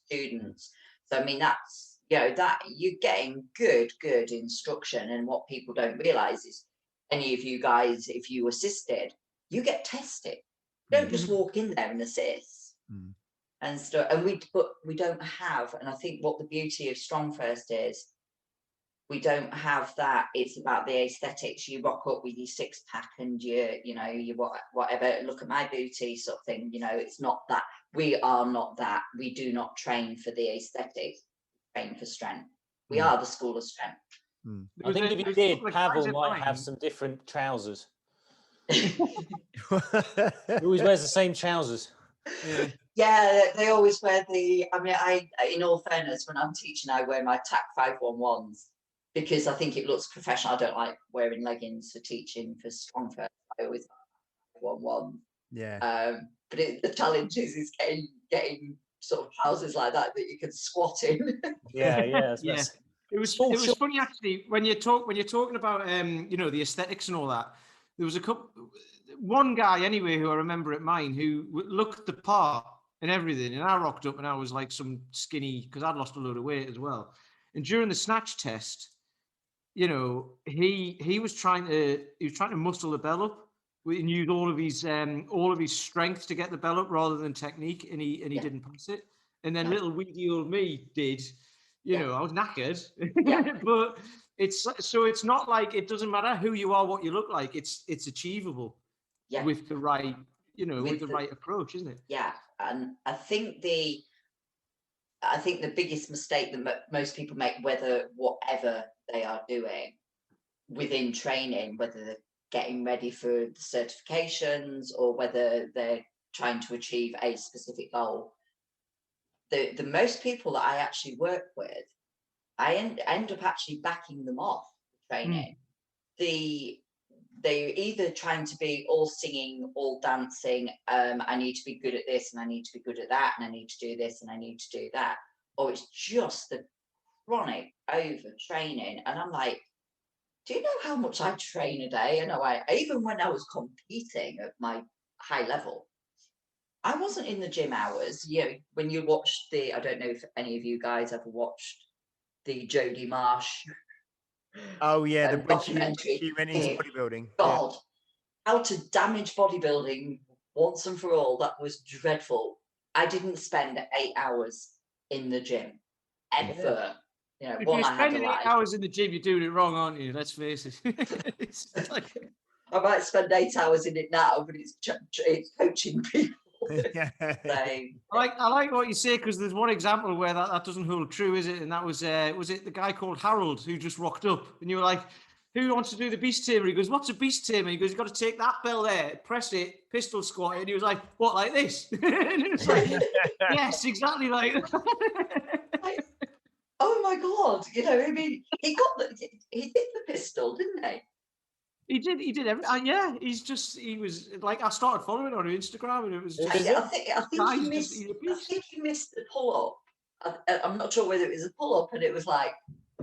students. So I mean, that's that you're getting good instruction. And what people don't realize is, any of you guys, if you assisted, you get tested. You don't just walk in there and assist and stuff. And we don't have, and I think what the beauty of Strongfirst is, we don't have that. It's about the aesthetics. You rock up with your 6-pack and you whatever, look at my booty sort of thing. It's not that. We are not that. We do not train for the aesthetics. We train for strength. We are the school of strength. I think if you did, Pavel might have some different trousers. He always wears the same trousers. Yeah, they always wear the. I mean, in all fairness, when I'm teaching, I wear my TAC 511s because I think it looks professional. I don't like wearing leggings for teaching for Strongfirst. I always wear 511. Yeah. But the challenge is getting sort of houses like that you can squat in. Yeah. Yeah. It was funny actually when you're talking about the aesthetics and all that. There was one guy anyway who I remember at mine who looked the part and everything, and I rocked up and I was like some skinny because I'd lost a load of weight as well. And during the snatch test, he was trying to muscle the bell up and use all of his strength to get the bell up rather than technique, and he didn't pass it. And then little weedy old me did. I was knackered, but it's not like it doesn't matter who you are, what you look like. It's achievable with the right, with the right approach, isn't it? Yeah, and I think the biggest mistake that most people make, whatever they are doing within training, whether they're getting ready for the certifications or whether they're trying to achieve a specific goal, the most people that I actually work with, I end up actually backing them off training. They're either trying to be all singing, all dancing, I need to be good at this and I need to be good at that and I need to do this and I need to do that. Or it's just the chronic overtraining. And I'm like, do you know how much I train a day? I know even when I was competing at my high level, I wasn't in the gym hours. When you watch I don't know if any of you guys ever watched the Jodie Marsh. Oh yeah, when documentary. she went into bodybuilding. God, how to damage bodybuilding once and for all. That was dreadful. I didn't spend 8 hours in the gym ever. If you're spending 8 hours in the gym, you're doing it wrong, aren't you? Let's face it. I might spend 8 hours in it now, but it's coaching people. I like what you say, because there's one example where that doesn't hold true, is it? And that was it the guy called Harold who just rocked up, and you were like, who wants to do the beast tamer? He goes, what's a beast tamer? He goes, you've got to take that bell there, press it, pistol squat it. And he was like, what, like this? And it was like, yes, exactly like that. Oh my God, I mean, he did the pistol, didn't he? He did everything. Yeah, he was like, I started following on Instagram, and it was just. I think he missed the pull up. I'm not sure whether it was a pull up, and it was like,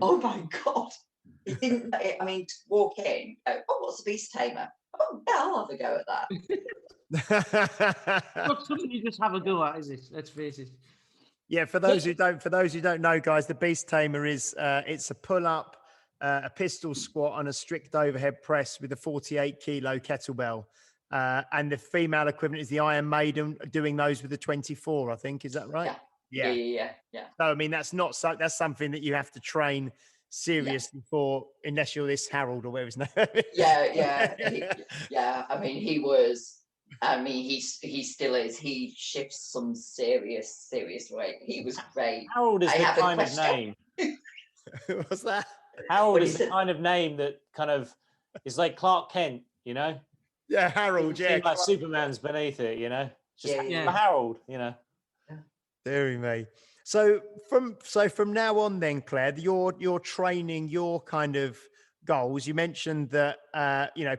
oh my God, he didn't. I mean, to walk in, oh, what's a beast tamer? Oh yeah, I'll have a go at that. Not something you just have a go at, is it? Let's face it. Yeah, for those who don't know, guys, the beast tamer is it's a pull up, a pistol squat on a strict overhead press with a 48 kilo kettlebell. And the female equivalent is the Iron Maiden doing those with the 24, I think. Is that right? Yeah. So, I mean, that's something that you have to train seriously for, unless you're this Harold or whatever his name is. Yeah. I mean, he was. I mean, he still is. He shifts some serious weight. He was great. Harold is the kind of name. What's that? Harold is the kind of name that kind of is like Clark Kent, Yeah, Harold. Yeah, like Superman's beneath it, Just Harold, Deary me. So from now on, then, Claire, your training, your kind of goals. You mentioned that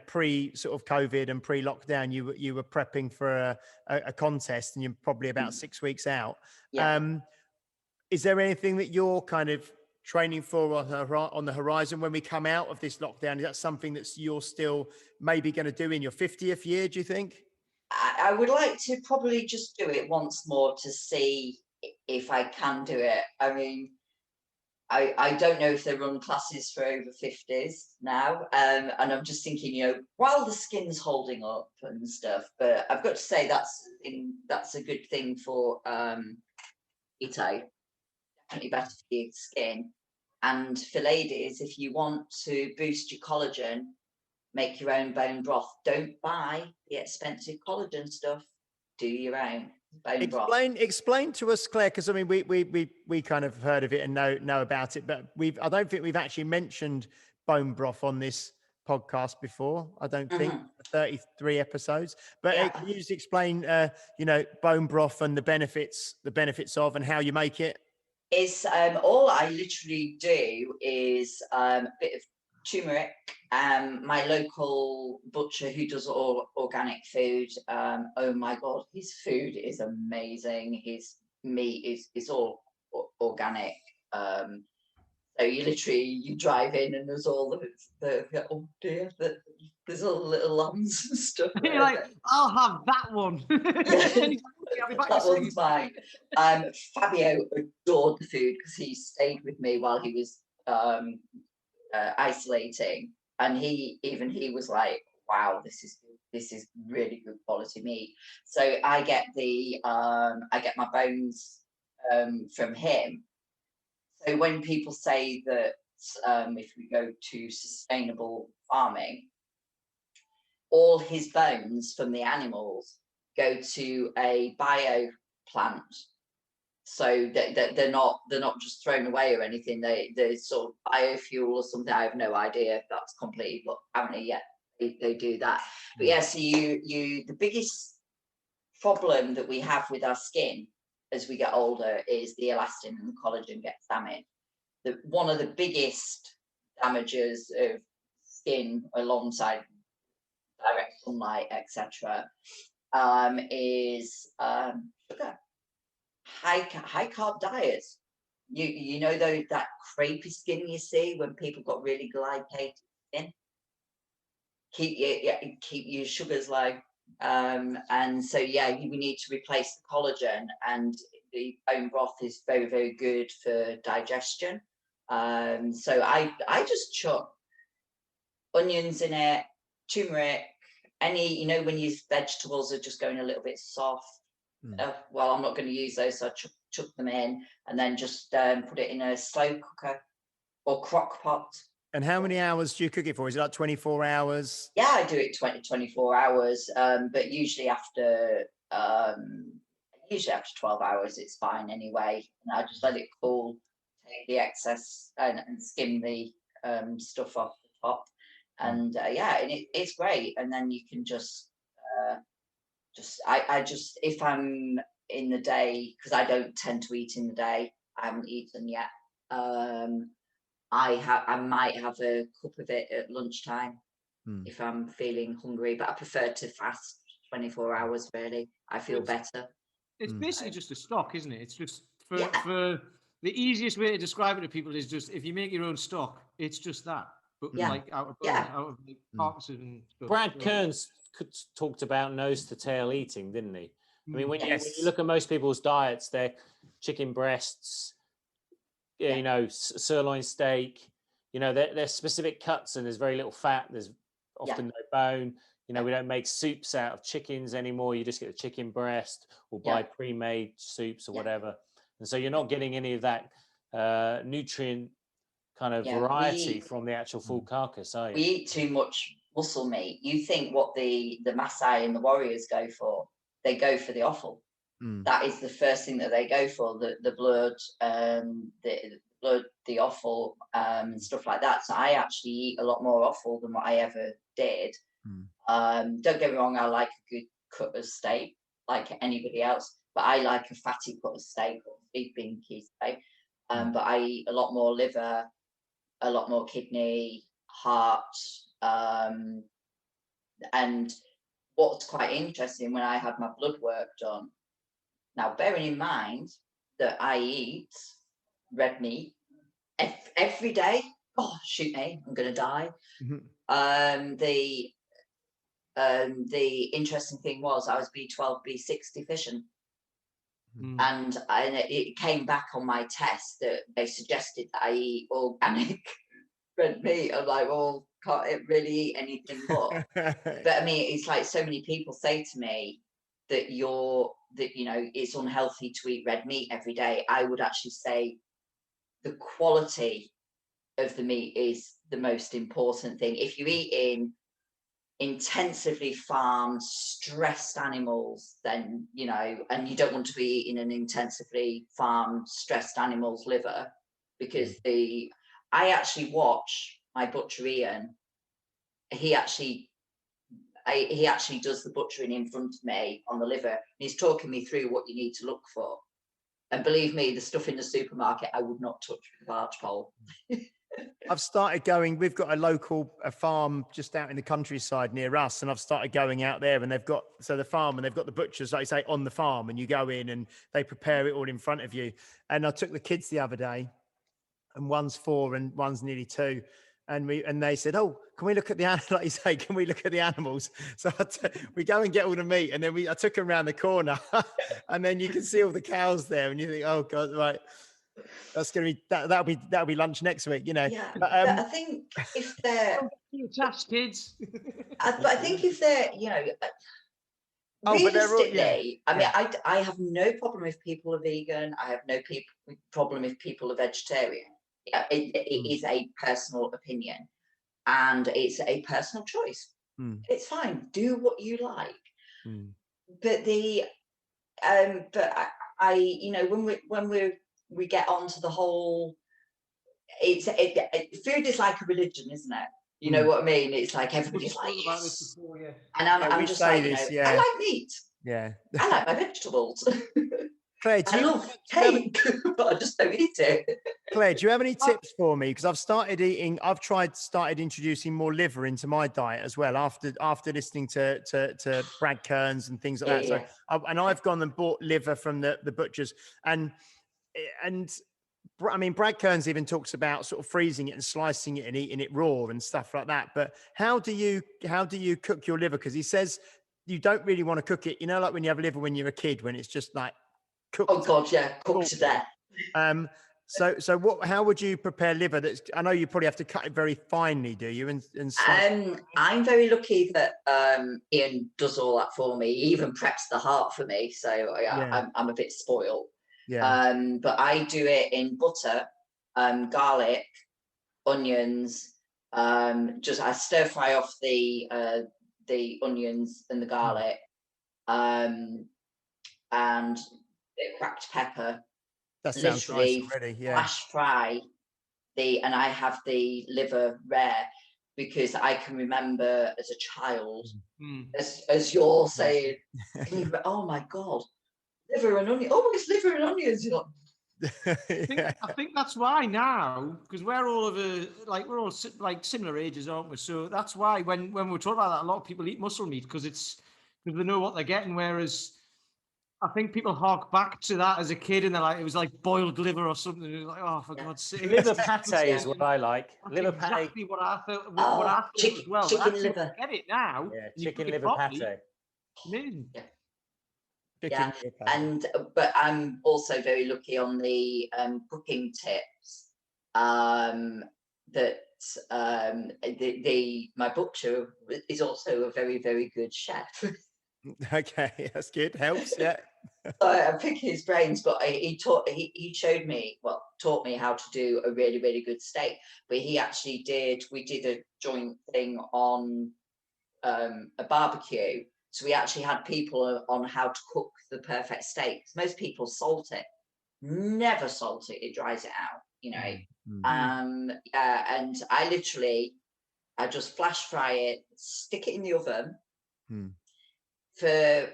pre sort of COVID and pre-lockdown, you were prepping for a contest, and you're probably about 6 weeks out. Is there anything that you're kind of training for on the horizon when we come out of this lockdown? Is that something that you're still maybe going to do in your 50th year, do you think? I would like to probably just do it once more to see if I can do it. I mean, I don't know if they run classes for over 50s now. And I'm just thinking, while the skin's holding up and stuff, but I've got to say that's a good thing for keto. Definitely better for your skin. And for ladies, if you want to boost your collagen, make your own bone broth. Don't buy the expensive collagen stuff. Do your own bone broth. Explain to us, Claire, because I mean we kind of heard of it and know about it, but I don't think we've actually mentioned bone broth on this podcast before, I don't think, 33 episodes. But can you just explain, bone broth and the benefits of and how you make it? Is all I literally do is a bit of turmeric. My local butcher who does all organic food, oh my God, his food is amazing. His meat is all organic. So you drive in and there's all the oh dear, there's all the little lambs and stuff. You're like, I'll have that one. That one's mine. Fabio adored the food because he stayed with me while he was isolating, and he was like, wow, this is really good quality meat. So I get my bones from him. So when people say that if we go to sustainable farming, all his bones from the animals go to a bio plant, so that they're not just thrown away or anything. They're sort of biofuel or something. I have no idea if that's completely, but apparently, they do that. But yeah, so the biggest problem that we have with our skin as we get older is the elastin and the collagen gets damaged. One of the biggest damages of skin, alongside direct sunlight, etc., is sugar. High carb diets. You know that crepey skin you see when people got really glycated skin. Keep your sugars low. And so we need to replace the collagen, and the bone broth is very, very good for digestion. So I just chuck onions in it, turmeric, when your vegetables are just going a little bit soft. Well, I'm not going to use those, so I chuck them in, and then just put it in a slow cooker or crock pot. And how many hours do you cook it for? Is it like 24 hours? Yeah, I do it 24 hours, but usually after 12 hours, it's fine anyway. And I just let it cool, take the excess and skim the stuff off the top. And and it's great. And then you can if I'm in the day, because I don't tend to eat in the day, I haven't eaten yet. I might have a cup of it at lunchtime if I'm feeling hungry, but I prefer to fast 24 hours. Really, I feel better. It's basically just a stock, isn't it? It's just for the easiest way to describe it to people is just if you make your own stock, it's just that. But like out of carcasses and stuff. Brad Kearns talked about nose to tail eating, didn't he? I mean, when you look at most people's diets, they're chicken breasts, sirloin steak, they're specific cuts, and there's very little fat. There's often no bone. We don't make soups out of chickens anymore. You just get the chicken breast or buy pre-made soups or whatever. And so you're not getting any of that nutrient kind of variety from the actual full carcass, are you? We eat too much muscle meat. You think what the Maasai and the warriors go for? They go for the offal. That is the first thing that they go for, the blood, the offal, and stuff like that. So I actually eat a lot more offal than what I ever did. Don't get me wrong, I like a good cut of steak like anybody else, but I like a fatty cut of steak or beef binky steak. But I eat a lot more liver, a lot more kidney, heart, and what's quite interesting, when I had my blood work done, now bearing in mind that I eat red meat every day, oh shoot me, I'm gonna die. The interesting thing was I was B12, B6 deficient. And it came back on my test that they suggested that I eat organic red meat. I'm like, well, can't it really eat anything more? But I mean, it's like so many people say to me that it's unhealthy to eat red meat every day. I would actually say the quality of the meat is the most important thing. If you're eating intensively farmed, stressed animals, then and you don't want to be eating an intensively farmed, stressed animal's liver, because I actually watch my butcher Ian he actually does the butchering in front of me on the liver, and he's talking me through what you need to look for. And believe me, the stuff in the supermarket I would not touch with a barge pole. I've started going, we've got a farm just out in the countryside near us, and I've started going out there, and they've got the butchers, like you say, on the farm, and you go in and they prepare it all in front of you. And I took the kids the other day, and one's 4 and one's nearly 2. And they said, "Oh, can we look at the animals?" Like you say, can we look at the animals? So we go and get all the meat, and then I took them around the corner, and then you can see all the cows there, and you think, "Oh God, right, that's gonna be that'll be lunch next week," you know. Yeah, but I think if they're kids, but I think if they're, you know, realistically, I mean, I have no problem if people are vegan. I have no problem if people are vegetarian. It is a personal opinion, and it's a personal choice. It's fine. Do what you like. But I you know, when we get onto the whole, food is like a religion, isn't it? You know what I mean? It's like everybody's like, yes. And I'm just like, you know, I like meat. Yeah. I like my vegetables. Claire, I love cake, but I just don't eat it. Claire, do you have any tips for me? Because I've started introducing more liver into my diet as well after listening to Brad Kearns and things like that. Yeah. So I've gone and bought liver from the butchers, and I mean, Brad Kearns even talks about sort of freezing it and slicing it and eating it raw and stuff like that. But how do you cook your liver? Because he says you don't really want to cook it. You know, like when you have liver when you're a kid, when it's just like cooked. Oh God, yeah, cooked to death. So how would you prepare liver? I know you probably have to cut it very finely, do you? And I'm very lucky that Ian does all that for me. He even preps the heart for me, so I'm a bit spoiled. Yeah. But I do it in butter, garlic, onions. I stir fry off the onions and the garlic, and a bit of cracked pepper. That sounds nice already. Yeah. Flash fry and I have the liver rare, because I can remember as a child, as you're saying, oh my God, liver and onions. Oh, it's liver and onions. You know. I think that's why now, because we're all like similar ages, aren't we? So that's why when we're talking about that, a lot of people eat muscle meat because they know what they're getting. Whereas I think people hark back to that as a kid, and they're like, it was like boiled liver or something. And like, oh, for God's sake. Liver pate is what I like. That's liver Exactly pate. what I thought. What I thought as well. Chicken liver. Get it now. Yeah, chicken liver pate. Amazing. Yeah, but I'm also very lucky on the cooking tips. That my butcher is also a very, very good chef. Okay, that's good. Helps, yeah. So I'm picking his brains, but he taught me how to do a really, really good steak. But we did a joint thing on a barbecue. So we actually had people on how to cook the perfect steak. Most people salt it, never salt it. It dries it out, you know. And I just flash fry it, stick it in the oven for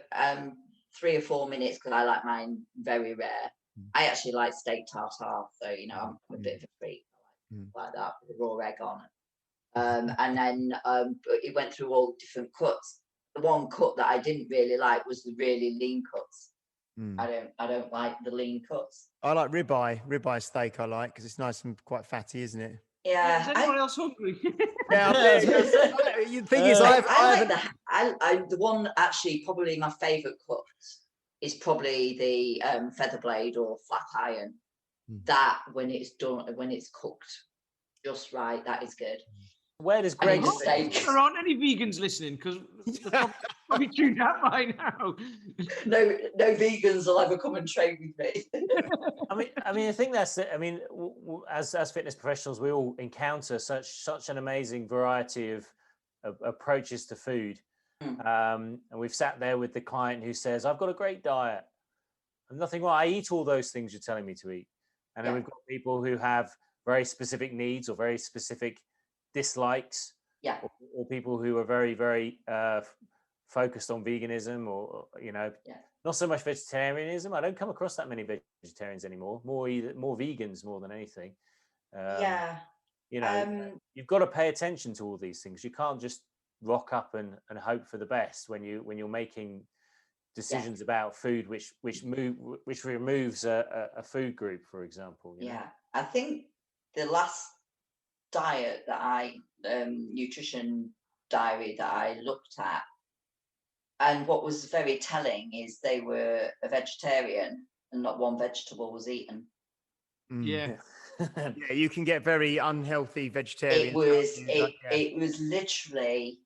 3 or 4 minutes, because I like mine very rare. I actually like steak tartare, so you know I'm a bit of a freak. I like that with the raw egg on. And then it went through all different cuts. The one cut that I didn't really like was the really lean cuts. I don't like the lean cuts. I like ribeye steak. I like, because it's nice and quite fatty, isn't it? Yeah. Is anyone else hungry? Yeah. The thing is, the one actually probably my favourite cut is probably the feather blade or flat iron. That when it's cooked just right, that is good. Where does Greg there aren't any vegans listening, because they're probably tuned out by now. No vegans will ever come and train with me. I mean, I think that's it. I mean, as fitness professionals, we all encounter such an amazing variety of approaches to food. And we've sat there with the client who says, "I've got a great diet. And nothing wrong. I eat all those things you're telling me to eat." And then we've got people who have very specific needs or very specific dislikes, or people who are very, very focused on veganism, or not so much vegetarianism. I don't come across that many vegetarians anymore. More vegans more than anything. You've got to pay attention to all these things. You can't just rock up and hope for the best when you're making decisions about food which removes a food group, for example. I think the last diet that nutrition diary that I looked at, and what was very telling is they were a vegetarian and not one vegetable was eaten. Yeah. Yeah, you can get very unhealthy vegetarian. It was literally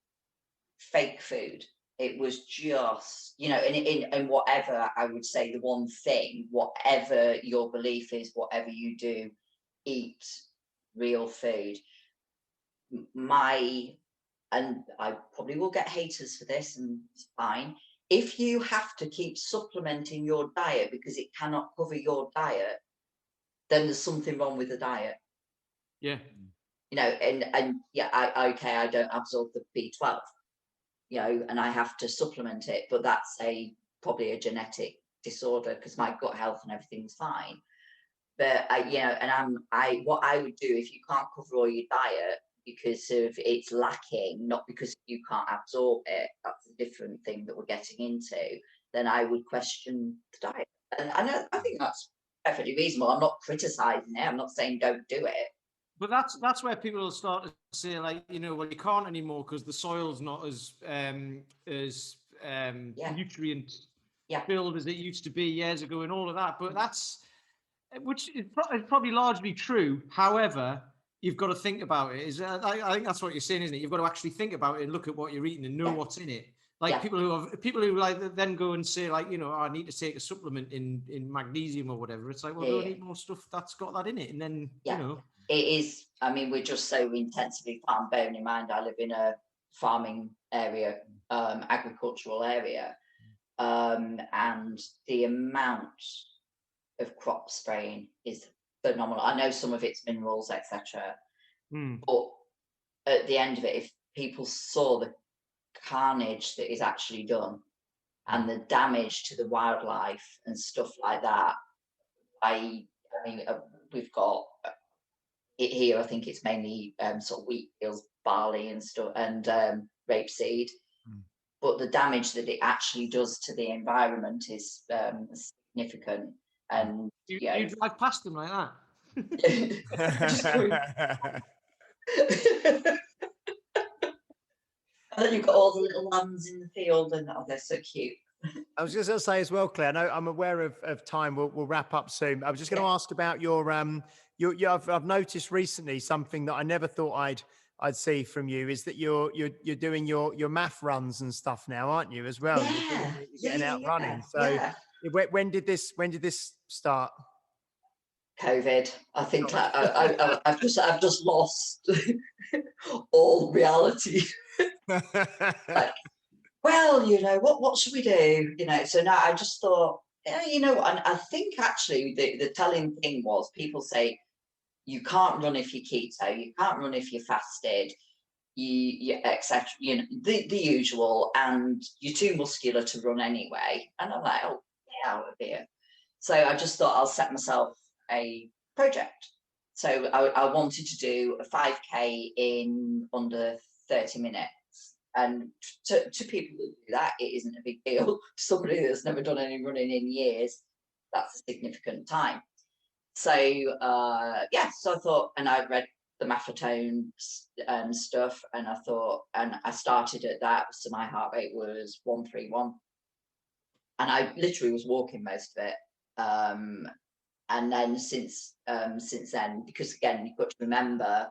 fake food. It was just, and whatever, I would say the one thing, whatever your belief is, whatever you do, eat real food. And I probably will get haters for this, and it's fine. If you have to keep supplementing your diet because it cannot cover your diet, then there's something wrong with the diet. Yeah. I don't absorb the B12, and I have to supplement it, but that's probably a genetic disorder because my gut health and everything's fine. But what I would do if you can't cover all your diet because of it's lacking, not because you can't absorb it, that's a different thing that we're getting into, then I would question the diet. And I think that's perfectly reasonable. I'm not criticizing it. I'm not saying don't do it. But that's where people will start to say, like, well, you can't anymore because the soil's not as nutrient filled as it used to be years ago and all of that. But which is probably largely true. However, you've got to think about it. I think that's what you're saying, isn't it? You've got to actually think about it and look at what you're eating and know what's in it. Like people who like then go and say, like, I need to take a supplement in magnesium or whatever. It's like, well, don't eat more stuff that's got that in it. And then, It is. I mean, we're just so intensively farm. Bearing in mind, I live in a farming area, agricultural area, and the amount of crop spraying is phenomenal. I know some of it's minerals, etc. But at the end of it, if people saw the carnage that is actually done and the damage to the wildlife and stuff like that, I mean, we've got it here. I think it's mainly sort of wheat fields, barley and stuff, and rapeseed. But the damage that it actually does to the environment is significant. And you drive past them like that. And then you've got all the little lambs in the field, and they're so cute. I was just going to say as well, Claire, I know I'm aware of time. We'll wrap up soon. I was just going to ask about your I've noticed recently something that I never thought I'd see from you is that you're doing your math runs and stuff now, aren't you, as well? Yeah. You're getting out running. So when did this start? COVID. I think I've just lost all reality. Like, well, what should we do? So now I just thought, and I think actually the telling thing was people say you can't run if you're keto, you can't run if you're fasted, you etc. The usual, and you're too muscular to run anyway. And I'm like, oh, get out of here. So I just thought I'll set myself a project. So I wanted to do a 5K in under 30 minutes. And to people who do that, it isn't a big deal. To somebody that's never done any running in years, that's a significant time. So so I thought, and I read the Maffetone and stuff, and I thought, and I started at that. So my heart rate was 131, and I literally was walking most of it. And then since then, because again, you've got to remember,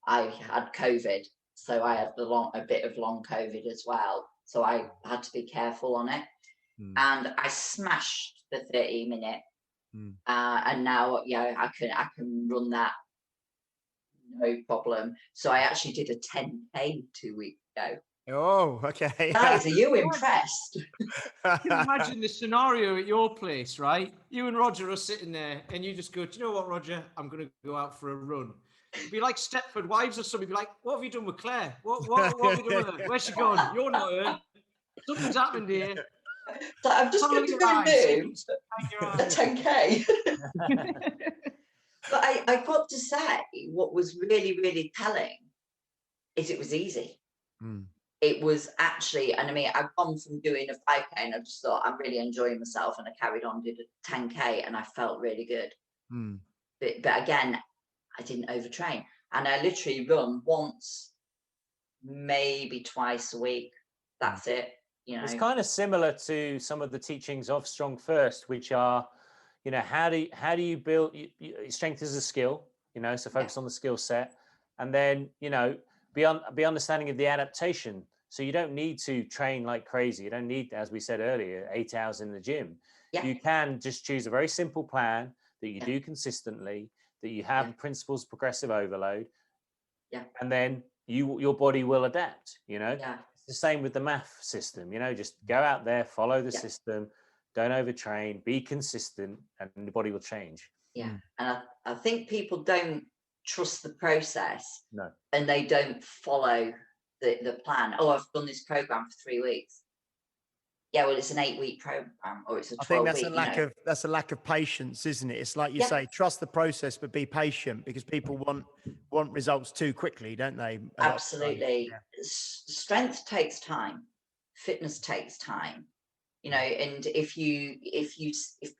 I had COVID. So I had a bit of long COVID as well. So I had to be careful on it. And I smashed the 30-minute. And now, I can run that no problem. So I actually did a 10K 2 weeks ago. Oh, okay. Guys, are you impressed? Can you imagine the scenario at your place, right? You and Roger are sitting there and you just go, do you know what, Roger? I'm going to go out for a run. It'd be like Stepford Wives or something. Be like, what have you done with Claire? What have you done with her? Where's she gone? You're not her. Something's happened here. So I'm just going to go do a 10K. But I got to say, what was really, really telling is it was easy. It was actually, and I mean, I've gone from doing a 5K and I just thought I'm really enjoying myself, and I carried on, did a 10K, and I felt really good. But again, I didn't overtrain, and I literally run once, maybe twice a week. That's it. You know, it's kind of similar to some of the teachings of Strongfirst, which are, you know, how do you build strength is a skill, you know, so focus on the skill set, and then, you know, be understanding of the adaptation. So you don't need to train like crazy. You don't need, as we said earlier, 8 hours in the gym. You can just choose a very simple plan that you do consistently, that you have principles of progressive overload, and then your body will adapt, you know. It's the same with the math system, you know, just go out there, follow the system, don't overtrain, be consistent, and the body will change. And I think people don't trust the process. No. And they don't follow the plan. Oh, I've done this program for 3 weeks. Yeah, well, it's an 8-week program, or it's a 12-week. I think that's a lack of patience, isn't it? It's like you say, trust the process, but be patient, because people want results too quickly, don't they? Absolutely. Strength takes time. Fitness takes time. You know, and if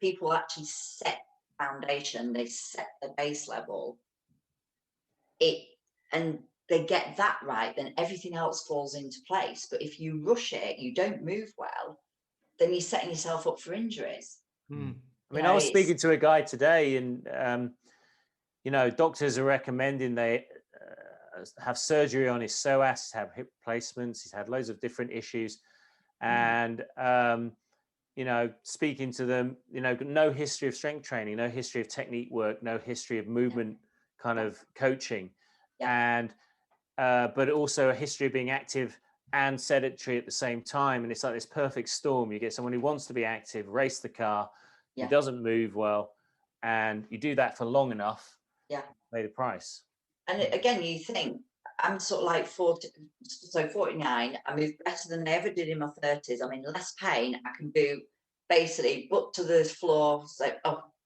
people actually set foundation, they set the base level, and they get that right, then everything else falls into place. But if you rush it, you don't move well, then you're setting yourself up for injuries. I mean, I was speaking to a guy today, and you know, doctors are recommending they have surgery on his psoas, have hip replacements. He's had loads of different issues, and you know, speaking to them, you know, no history of strength training, no history of technique work, no history of movement kind of coaching, and but also a history of being active and sedentary at the same time. And it's like this perfect storm. You get someone who wants to be active, race the car, who doesn't move well, and you do that for long enough, pay the price. And again, you think, I'm sort of like 49, I move better than I ever did in my 30s. I'm in less pain. I can do basically butt to the floor, so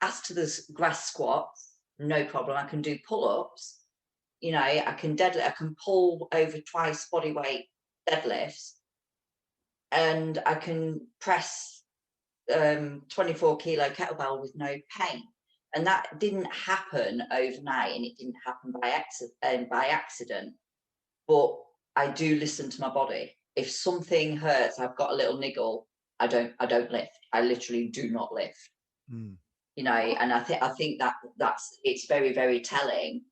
ass to the grass squats, no problem. I can do pull-ups. You know, I can deadlift, I can pull over twice body weight deadlifts, and I can press 24 kilo kettlebell with no pain. And that didn't happen overnight, and it didn't happen by accident. But I do listen to my body. If something hurts, I've got a little niggle, I don't lift. I literally do not lift. You know, and I think that's it's very, very telling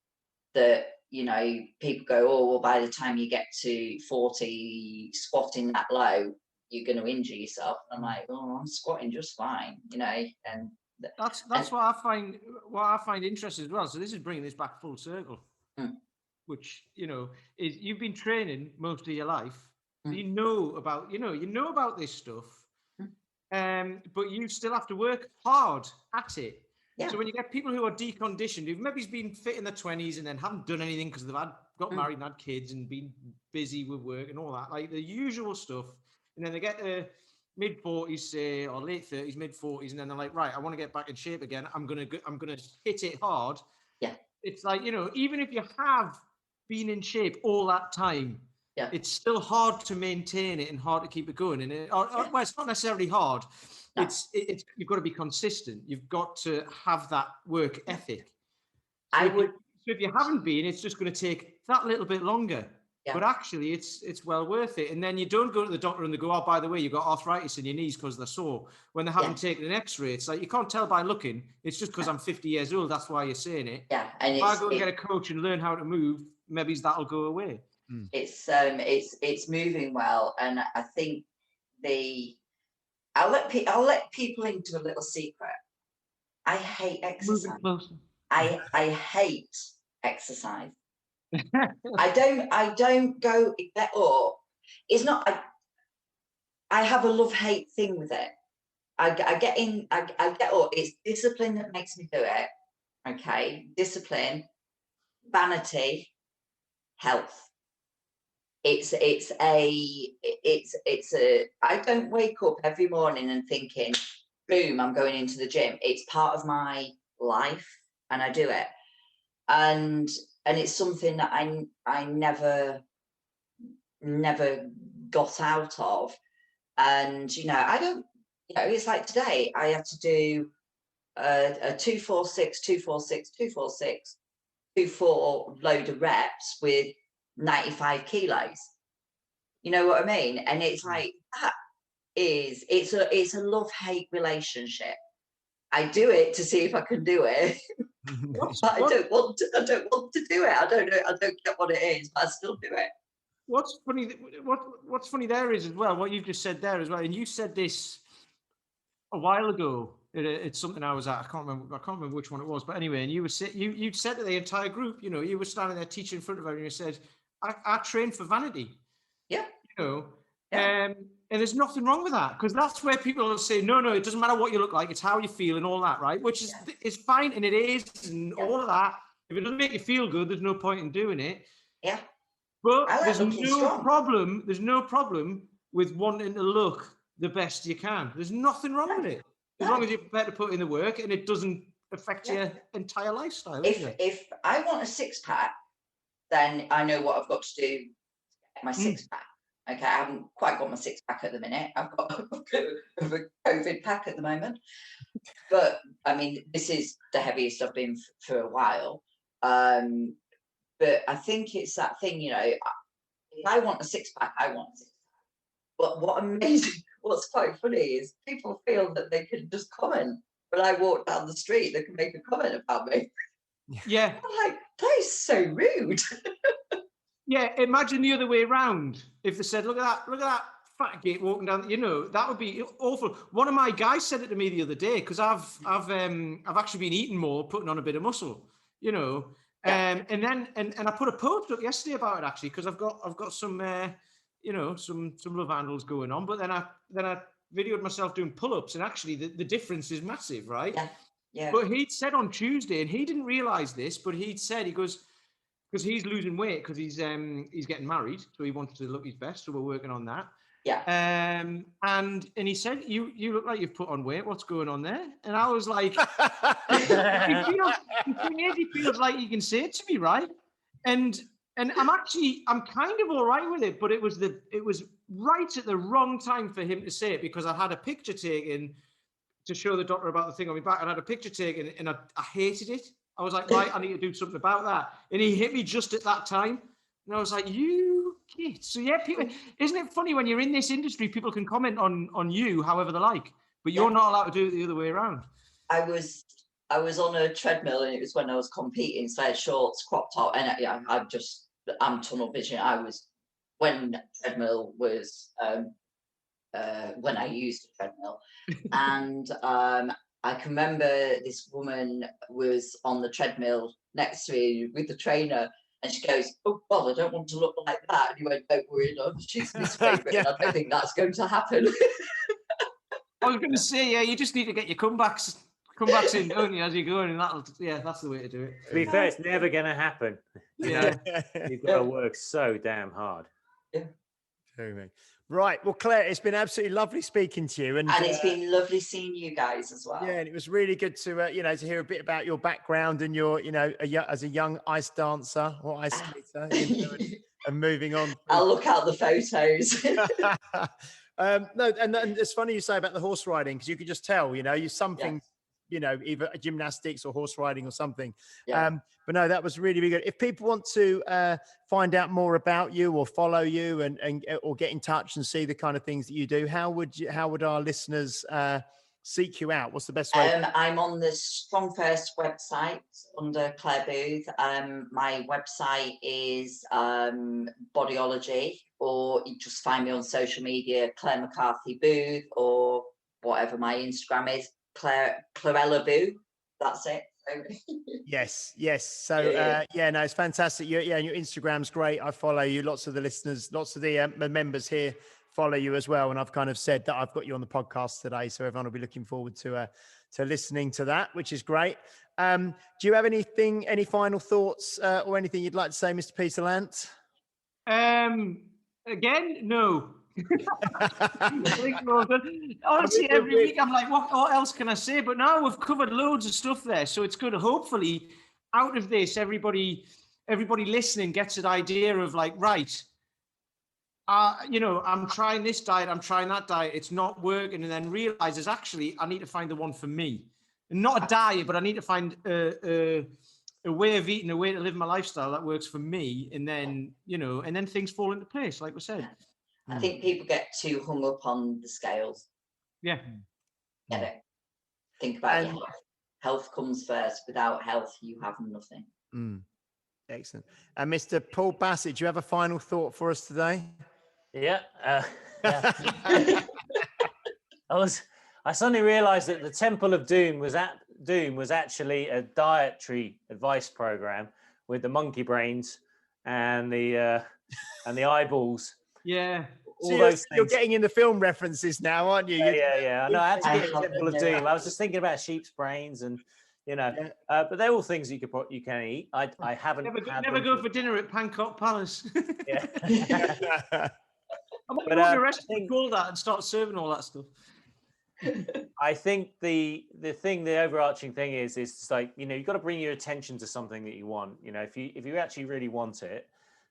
that, you know, people go, oh, well, by the time you get to 40, squatting that low, you're going to injure yourself. And I'm like, oh, I'm squatting just fine, you know. And that's what I find interesting as well. So this is bringing this back full circle, which, you know, is you've been training most of your life. You know about this stuff, but you still have to work hard at it. So when you get people who are deconditioned, who've maybe been fit in their 20s and then haven't done anything because they've got married and had kids and been busy with work and all that, like the usual stuff, and then they get to mid 40s, say, or late 30s, mid 40s, and then they're like, right, I want to get back in shape again. I'm gonna hit it hard. It's like, you know, even if you have been in shape all that time, it's still hard to maintain it and hard to keep it going. And well, it's not necessarily hard. No. It's you've got to be consistent. You've got to have that work ethic. So if you haven't been, it's just going to take that little bit longer. But actually, it's well worth it. And then you don't go to the doctor and they go, oh, by the way, you've got arthritis in your knees because they're sore. When they haven't taken an X-ray, it's like, you can't tell by looking. It's just because I'm 50 years old. That's why you're saying it. And if I go and get a coach and learn how to move, maybe that'll go away. It's moving well, and I think I'll let people into a little secret. I hate exercise. I hate exercise. I don't go get up. It's not. I have a love-hate thing with it. I get in. I get up. It's discipline that makes me do it. Okay, discipline. vanity, health. It's a, I don't wake up every morning and thinking, boom, I'm going into the gym. It's part of my life and I do it. And it's something that I never got out of. And, you know, I don't, you know, it's like today I had to do a 246, 246, 246, 2-4 load of reps with 95 kilos. You know what I mean? And it's like, that is, it's a love-hate relationship. I do it to see if I can do it. But I don't want to do it. I don't know. I don't get what it is, but I still do it. What's funny there is as well, what you've just said there as well. And you said this a while ago. It's something I was at. I can't remember which one it was. But anyway, and you said to the entire group, you know, you were standing there teaching in front of everyone. You said, I train for vanity. Yeah. You know, yeah. And there's nothing wrong with that, because that's where people will say, no, it doesn't matter what you look like. It's how you feel and all that, right? Which is fine, and it is, and all of that. If it doesn't make you feel good, there's no point in doing it. Yeah. But there's no problem. There's no problem with wanting to look the best you can. There's nothing wrong with it, as long as you're prepared to put in the work and it doesn't affect your entire lifestyle. If I want a six-pack, then I know what I've got to do to get my six-pack. Okay, I haven't quite got my six-pack at the minute. I've got a COVID pack at the moment. But, I mean, this is the heaviest I've been for a while. But I think it's that thing, you know, if I want a six-pack, I want a six-pack. But what's quite funny is people feel that they can just comment. When I walk down the street, they can make a comment about me. Yeah. I'm like, that is so rude. Yeah, imagine the other way around. If they said, look at that fat gate walking down, you know, that would be awful. One of my guys said it to me the other day, because I've actually been eating more, putting on a bit of muscle, you know. And I put a post up yesterday about it, actually, because I've got some you know, some love handles going on. But then I videoed myself doing pull-ups, and actually the difference is massive, right? Yeah. But he'd said on Tuesday, and he didn't realize this, but he'd said, he goes, because he's losing weight because he's getting married, so he wants to look his best. So we're working on that. Yeah. And he said, you look like you've put on weight. What's going on there? And I was like, he feels like he can say it to me, right? And I'm kind of all right with it, but it was right at the wrong time for him to say it, because I had a picture taken to show the doctor about the thing on my back, and I had a picture taken, and I hated it. I was like, right, I need to do something about that. And he hit me just at that time. And I was like, you kid. So yeah, people, isn't it funny when you're in this industry, people can comment on you however they like, but you're not allowed to do it the other way around. I was on a treadmill, and it was when I was competing, so I had shorts, crop top, and I'm tunnel vision. When treadmill was, when I used a treadmill. And I can remember this woman was on the treadmill next to me with the trainer, and she goes, "Oh, well, I don't want to look like that." And he went, "Don't worry, love, she's Miss Favourite, and I don't think that's going to happen." I was going to say, yeah, you just need to get your comebacks in, don't you, as you go, and that's the way to do it. To be fair, it's never going to happen. Yeah. You've got to work so damn hard. Yeah. Right. Well, Claire, it's been absolutely lovely speaking to you. And it's been lovely seeing you guys as well. Yeah, and it was really good to, you know, to hear a bit about your background and your, you know, as a young ice dancer or ice skater, you know, and moving on. I'll look out the photos. No, and it's funny you say about the horse riding, because you could just tell, you know, you know, either gymnastics or horse riding or something. But no, that was really, really good. If people want to find out more about you or follow you and or get in touch and see the kind of things that you do, how would our listeners seek you out? What's the best way? I'm on the Strongfirst website under Claire Booth. My website is Bodyology, or you just find me on social media, Claire McCarthy Booth, or whatever my Instagram is, Clarella Boo. That's it. Yes. So no, it's fantastic. And your Instagram's great. I follow you. Lots of the listeners, lots of the members here follow you as well. And I've kind of said that I've got you on the podcast today, so everyone will be looking forward to listening to that, which is great. Do you have any final thoughts or anything you'd like to say, Mr. Peter Lant? Again, no. Honestly, every week I'm like, what else can I say? But now we've covered loads of stuff there, so it's good. Hopefully, out of this, everybody listening gets an idea of like, right, I'm trying this diet, I'm trying that diet, it's not working, and then realizes actually I need to find the one for me, and not a diet, but I need to find a way of eating, a way to live my lifestyle that works for me, and then and then things fall into place, like we said. I think people get too hung up on the scales. Yeah. Get it. Think about your health. Health comes first. Without health, you have nothing. Excellent. And Mr. Paul Bassett, do you have a final thought for us today? Yeah. I suddenly realized that the Temple of Doom was actually a dietary advice program with the monkey brains and the eyeballs. Yeah. You're getting in the film references now, aren't you? Yeah. No, I had to get the Temple of Doom. I was just thinking about sheep's brains and, but they're all things you can eat. I haven't never go for dinner at Pancot Palace. Yeah. I'm going to rest call that and start serving all that stuff. I think the overarching thing is like, you've got to bring your attention to something that you want. If you actually really want it,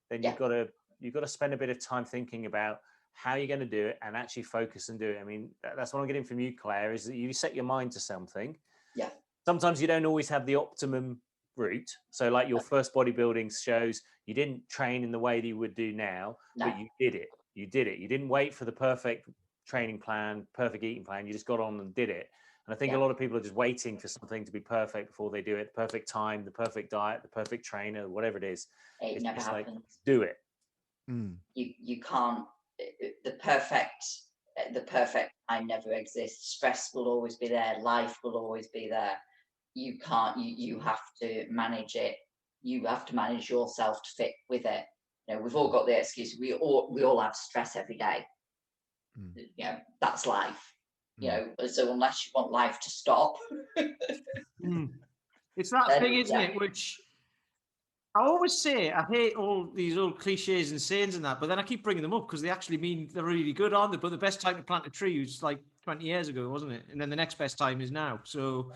then you've got to spend a bit of time thinking about how you're going to do it and actually focus and do it. I mean, that's what I'm getting from you, Claire, is that you set your mind to something. Yeah. Sometimes you don't always have the optimum route. So like your first bodybuilding shows, you didn't train in the way that you would do now, but you did it. You didn't wait for the perfect training plan, perfect eating plan. You just got on and did it. And I think a lot of people are just waiting for something to be perfect before they do it. The perfect time, the perfect diet, the perfect trainer, whatever it is. It never happens. Like, do it. You can't. The perfect time never exists. Stress will always be there. Life will always be there. You can't. You have to manage it. You have to manage yourself to fit with it. We've all got the excuse. We all have stress every day. That's life. So unless you want life to stop, it's that thing, isn't it? Which I always say, I hate all these old cliches and sayings and that, but then I keep bringing them up because they actually mean they're really good, aren't they? But the best time to plant a tree was like 20 years ago, wasn't it? And then the next best time is now. So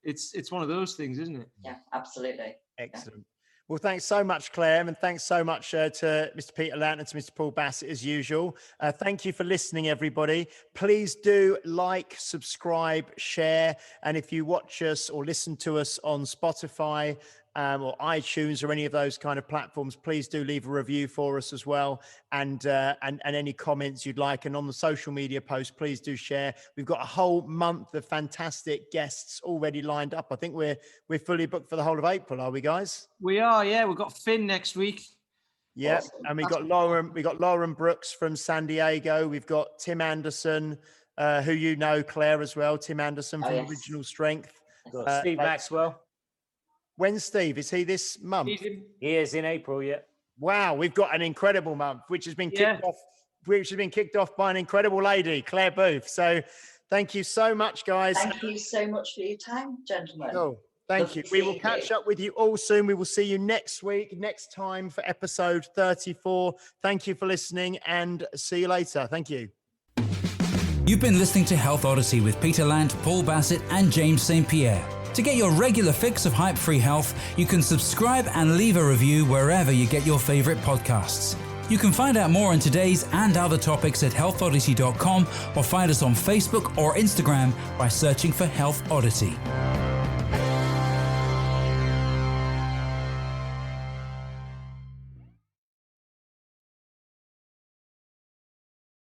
it's one of those things, isn't it? Yeah, absolutely. Excellent. Yeah. Well, thanks so much, Claire, and thanks so much to Mr. Peter Lant and to Mr. Paul Bassett, as usual. Thank you for listening, everybody. Please do like, subscribe, share, and if you watch us or listen to us on Spotify or iTunes or any of those kind of platforms, please do leave a review for us as well, and any comments you'd like. And on the social media posts, please do share. We've got a whole month of fantastic guests already lined up. I think we're fully booked for the whole of April, are we, guys? We are, yeah. We've got Finn next week. Yeah, awesome. And we got Lauren Brooks from San Diego. We've got Tim Anderson, who Claire, as well. Tim Anderson from Original Strength. Steve Maxwell. When's Steve? Is he this month? He is in April, yeah. Wow, we've got an incredible month, which has been kicked off by an incredible lady, Claire Booth. So thank you so much, guys. Thank you so much for your time, gentlemen. Cool. Thank you. We will catch up with you all soon. We will see you next week, next time for episode 34. Thank you for listening and see you later. Thank you. You've been listening to Health Odyssey with Peter Lant, Paul Bassett and James St. Pierre. To get your regular fix of hype-free health, you can subscribe and leave a review wherever you get your favorite podcasts. You can find out more on today's and other topics at healthodyssey.com or find us on Facebook or Instagram by searching for Health Odyssey.